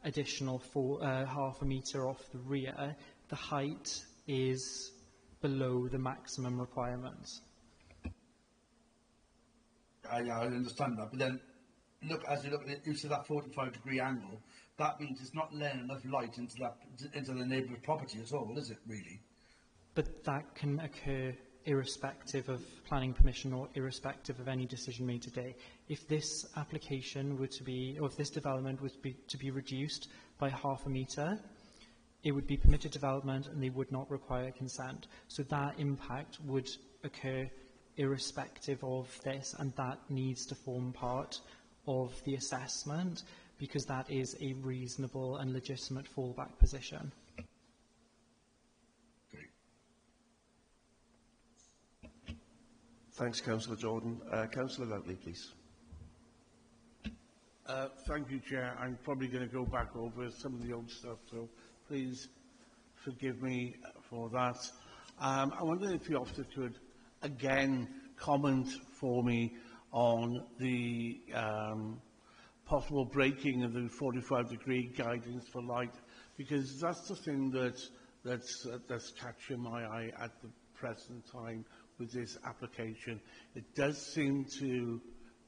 additional 0.5 metre off the rear. The height is below the maximum requirements. I understand that, but then as you look at it, into that 45-degree angle, that means it's not letting enough light into the neighbour's property at all, is it really? But that can occur irrespective of planning permission or irrespective of any decision made today. If this application were to be, or if this development was to be reduced by 0.5 metre, it would be permitted development and they would not require consent. So that impact would occur irrespective of this, and that needs to form part of the assessment because that is a reasonable and legitimate fallback position. Thanks, Councillor Jordan. Councillor Rheoli, please. Thank you, Chair. I'm probably going to go back over some of the old stuff, so please forgive me for that. I wonder if the officer could again comment for me on the possible breaking of the 45-degree guidance for light, because that's the thing that's catching my eye at the present time with this application. It does seem to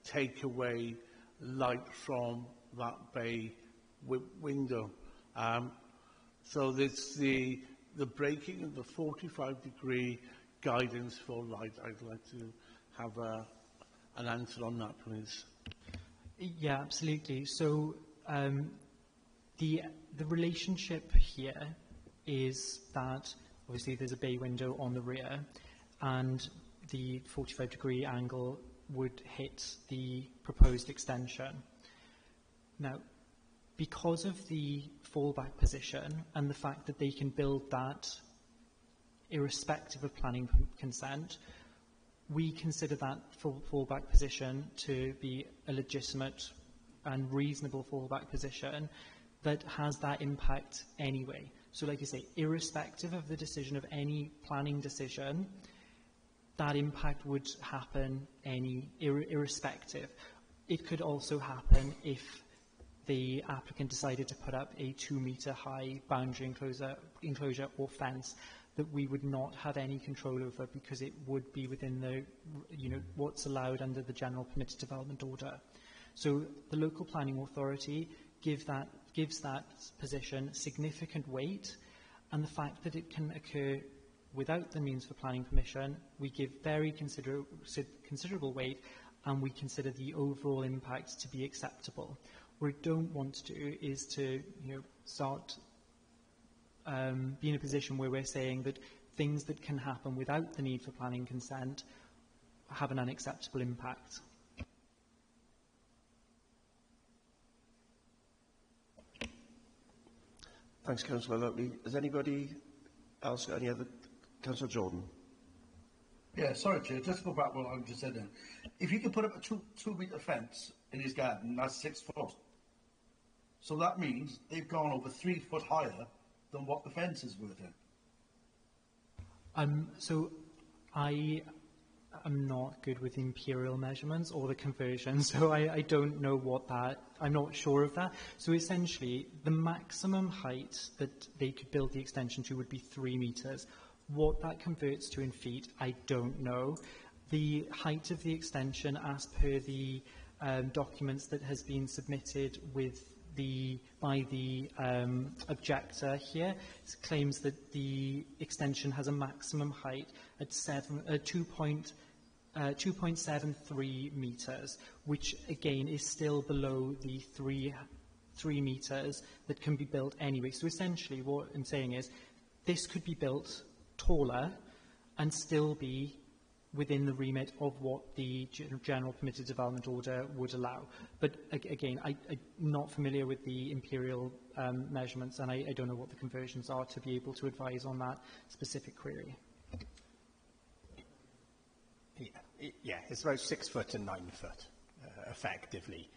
take away light from that bay window. So it's the breaking of the 45-degree guidance for light. I'd like to have an answer on that, please. Yeah, absolutely. So the relationship here is that obviously there's a bay window on the rear, and the 45-degree angle would hit the proposed extension. Now, because of the fallback position and the fact that they can build that irrespective of planning consent, we consider that fallback position to be a legitimate and reasonable fallback position that has that impact anyway. So like I say, irrespective of the decision of any planning decision, that impact would happen irrespective. It could also happen if the applicant decided to put up a 2-metre high boundary enclosure or fence that we would not have any control over, because it would be within the, what's allowed under the general permitted development order. So the local planning authority gives that position significant weight, and the fact that it can occur without the means for planning permission, we give very considerable weight, and we consider the overall impact to be acceptable. What we don't want to do is to start be in a position where we're saying that things that can happen without the need for planning consent have an unacceptable impact. Thanks, Councillor Loatley. Has anybody else got any other? Councillor Jordan. Yeah, sorry, Chair, just to go back what I just said then. If you can put up a two-metre fence in his garden, that's 6 foot. So that means they've gone over 3 foot higher than what the fence is worth in. So I am not good with imperial measurements or the conversion, so I don't know what that, I'm not sure of that. So essentially, the maximum height that they could build the extension to would be 3 metres. What that converts to in feet, I don't know. The height of the extension, as per the documents that has been submitted with by the objector here, claims that the extension has a maximum height at 2.73 metres, which again is still below the 3 metres that can be built anyway. So essentially what I'm saying is this could be built taller and still be within the remit of what the general permitted development order would allow. But again, I'm not familiar with the imperial measurements, and I don't know what the conversions are to be able to advise on that specific query. Yeah, it's about 6 foot and 9 foot, effectively.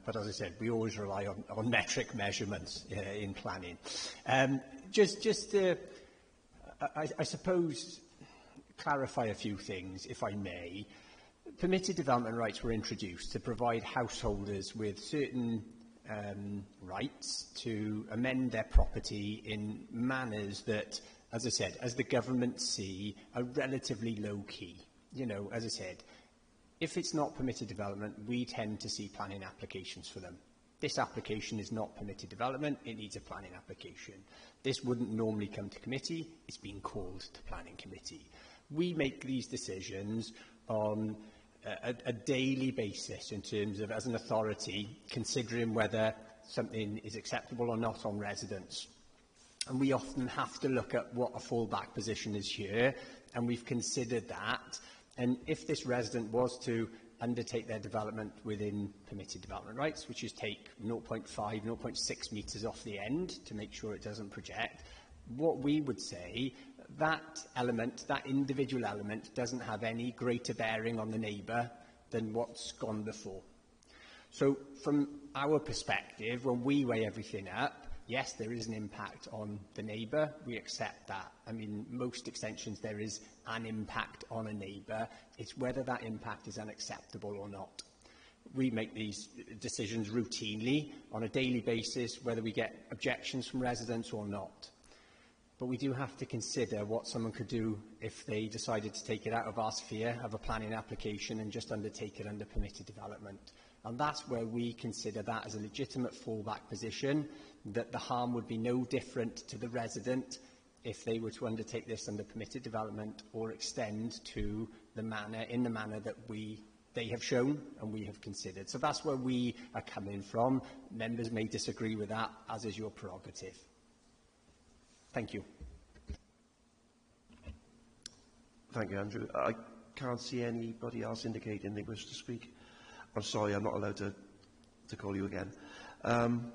But as I said, we always rely on metric measurements in planning. Just I suppose, clarify a few things, if I may. Permitted development rights were introduced to provide householders with certain rights to amend their property in manners that, as I said, as the government see, are relatively low-key. As I said, if it's not permitted development, we tend to see planning applications for them. This application is not permitted development, it needs a planning application. This wouldn't normally come to committee, it's been called to planning committee. We make these decisions on a daily basis in terms of, as an authority, considering whether something is acceptable or not on residents. And we often have to look at what a fallback position is here, and we've considered that. And if this resident was to undertake their development within permitted development rights, which is take 0.5, 0.6 metres off the end to make sure it doesn't project, what we would say, that element, that individual element, doesn't have any greater bearing on the neighbour than what's gone before. So from our perspective, when we weigh everything up, yes, there is an impact on the neighbour. We accept that. I mean, most extensions, there is an impact on a neighbour. It's whether that impact is unacceptable or not. We make these decisions routinely on a daily basis, whether we get objections from residents or not. But we do have to consider what someone could do if they decided to take it out of our sphere of a planning application and just undertake it under permitted development. And that's where we consider that as a legitimate fallback position, that the harm would be no different to the resident if they were to undertake this under permitted development or extend to the manner, in the manner that they have shown and we have considered. So that's where we are coming from. Members may disagree with that, as is your prerogative. Thank you. Thank you, Andrew. I can't see anybody else indicating they wish to speak. I'm sorry, I'm not allowed to call you again. I mean,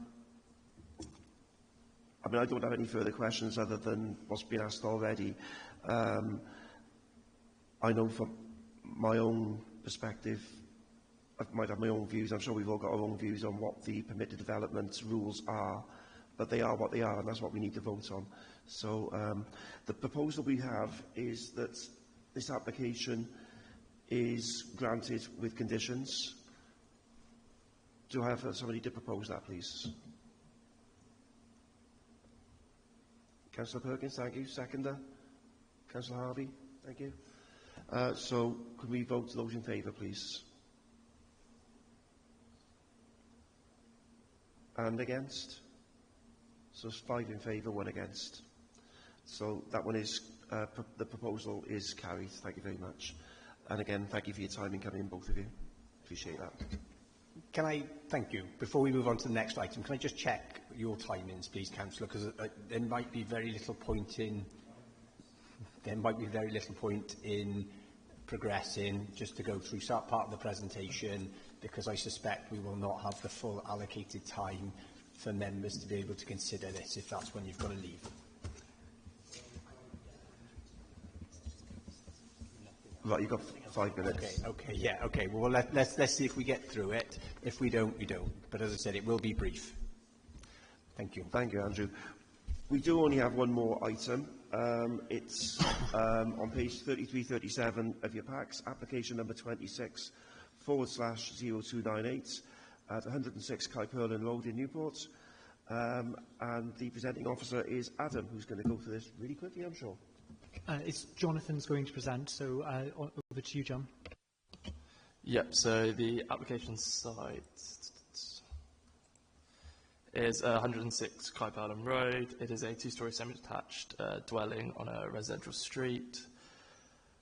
I don't have any further questions other than what's been asked already. I know from my own perspective, I might have my own views. I'm sure we've all got our own views on what the permitted development rules are. but they are what they are, and that's what we need to vote on. So the proposal we have is that this application is granted with conditions. Do I have somebody to propose that, please? Councillor Perkins, thank you. Seconder? Councillor Harvey, thank you. So could we vote those in favour, please? And against? So it's 5 in favour, 1 against. So that one is, the proposal is carried. Thank you very much. And again, thank you for your time in coming in, both of you. Appreciate that. Can I, thank you. Before we move on to the next item, can I just check your timings, please, Councillor, because there might be very little point in progressing just to go through part of the presentation, because I suspect we will not have the full allocated time for members to be able to consider this if that's when you've got to leave. Right, you've got 5 minutes. Okay, yeah, okay. Well, let's see if we get through it. If we don't, we don't. But as I said, it will be brief. Thank you. Thank you, Andrew. We do only have one more item. It's on page 33-37 of your packs, application number 26/0298 at 106 Kyperlin Road in Newport. And the presenting officer is Adam, who's going to go through this really quickly, I'm sure. It's Jonathan's going to present, so over to you, John. Yep, so the application site is 106 Kyperlin Road. It is a 2-storey semi-detached dwelling on a residential street.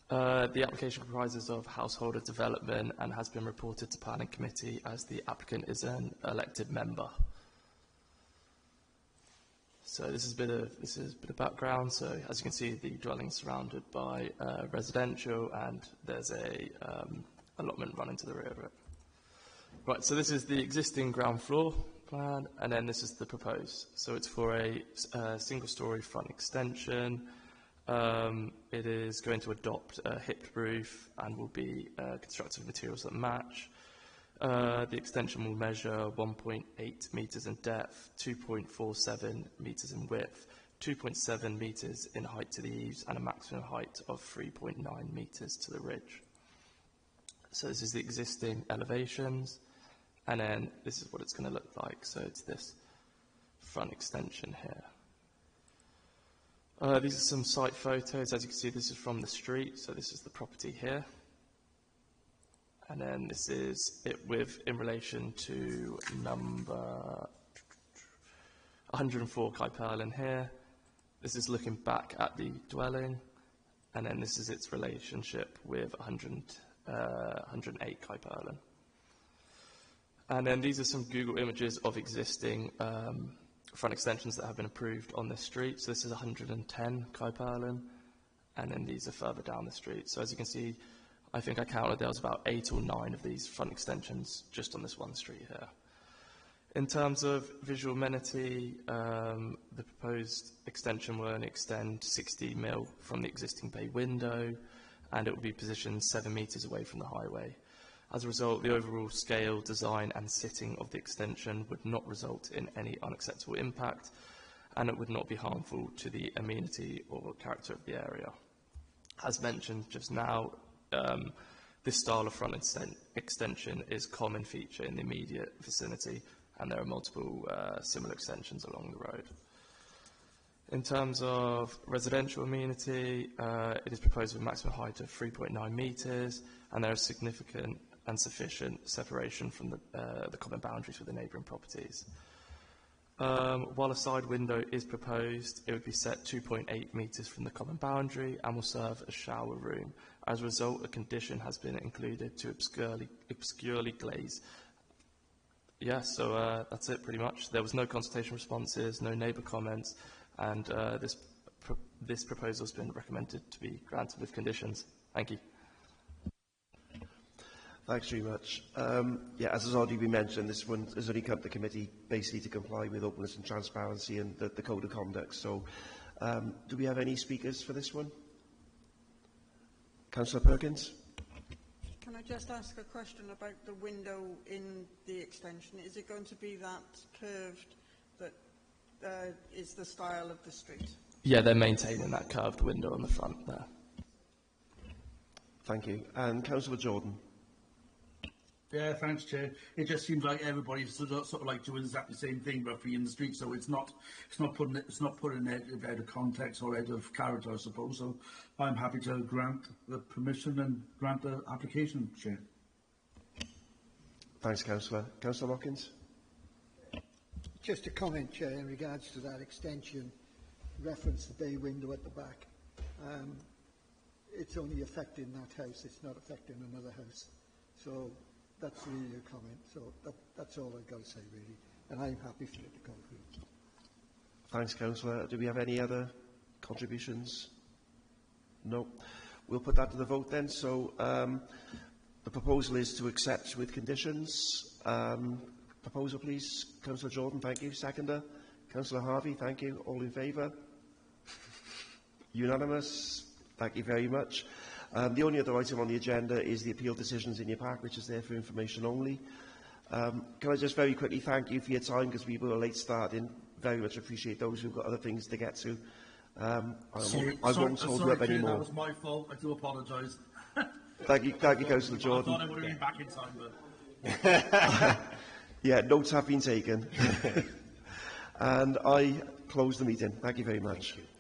The application comprises of householder development and has been reported to Planning Committee as the applicant is an elected member. So this is a bit of background. So as you can see, the dwelling is surrounded by residential, and there's a allotment running to the rear of it. Right, so this is the existing ground floor plan, and then this is the proposed. So it's for a single-storey front extension. It is going to adopt a hipped roof and will be constructed materials that match. The extension will measure 1.8 metres in depth, 2.47 metres in width, 2.7 metres in height to the eaves, and a maximum height of 3.9 metres to the ridge. So this is the existing elevations, and then this is what it's going to look like. So it's this front extension here. These are some site photos. As you can see, this is from the street, so this is the property here. And then this is it in relation to number 104 Kyperlin here. This is looking back at the dwelling, and then this is its relationship with 108 Kyperlin. And then these are some Google images of existing front extensions that have been approved on this street. So this is 110 Kyperlin, and then these are further down the street. So as you can see, I think I counted there was about 8 or 9 of these front extensions just on this one street here. In terms of visual amenity, the proposed extension will only extend 60 mil from the existing bay window, and it will be positioned 7 metres away from the highway. As a result, the overall scale, design and sitting of the extension would not result in any unacceptable impact, and it would not be harmful to the amenity or character of the area. As mentioned just now, this style of front extension is a common feature in the immediate vicinity, and there are multiple similar extensions along the road. In terms of residential amenity, it is proposed with a maximum height of 3.9 metres, and there is significant and sufficient separation from the common boundaries with the neighbouring properties. While a side window is proposed, it would be set 2.8 metres from the common boundary and will serve as shower room. As a result, a condition has been included to obscurely glaze. Yeah, so that's it pretty much. There was no consultation responses, no neighbour comments, and this proposal has been recommended to be granted with conditions. Thank you. Thanks very much. Yeah, as has already been mentioned, this one has only come to committee basically to comply with openness and transparency and the code of conduct. So, do we have any speakers for this one? Councillor Perkins? Can I just ask a question about the window in the extension? Is it going to be that curved that is the style of the street? Yeah, they're maintaining that curved window on the front there. Thank you. And Councillor Jordan. Yeah, thanks, Chair. It just seems like everybody's sort of like doing exactly the same thing roughly in the street, so it's not putting it out of context or out of character, I suppose. So I'm happy to grant the permission and grant the application, Chair. Thanks, Councillor. Councillor Watkins. Just a comment, Chair, in regards to that extension, reference the bay window at the back. It's only affecting that house, it's not affecting another house. So that's really a comment. So that's all I've got to say, really. And I'm happy for it to go through. Thanks, Councillor. Do we have any other contributions? No. We'll put that to the vote then. So the proposal is to accept with conditions. Proposal, please. Councillor Jordan, thank you. Seconder. Councillor Harvey, thank you. All in favour? Unanimous. Thank you very much. The only other item on the agenda is the appeal decisions in your pack, which is there for information only. Can I just very quickly thank you for your time, because we were late starting. Very much appreciate those who've got other things to get to. I won't hold you up anymore. That was my fault. I do apologise. Thank you, Councillor Jordan. I thought I would have been back in time, but... Yeah, notes have been taken. And I close the meeting. Thank you very much. Thank you.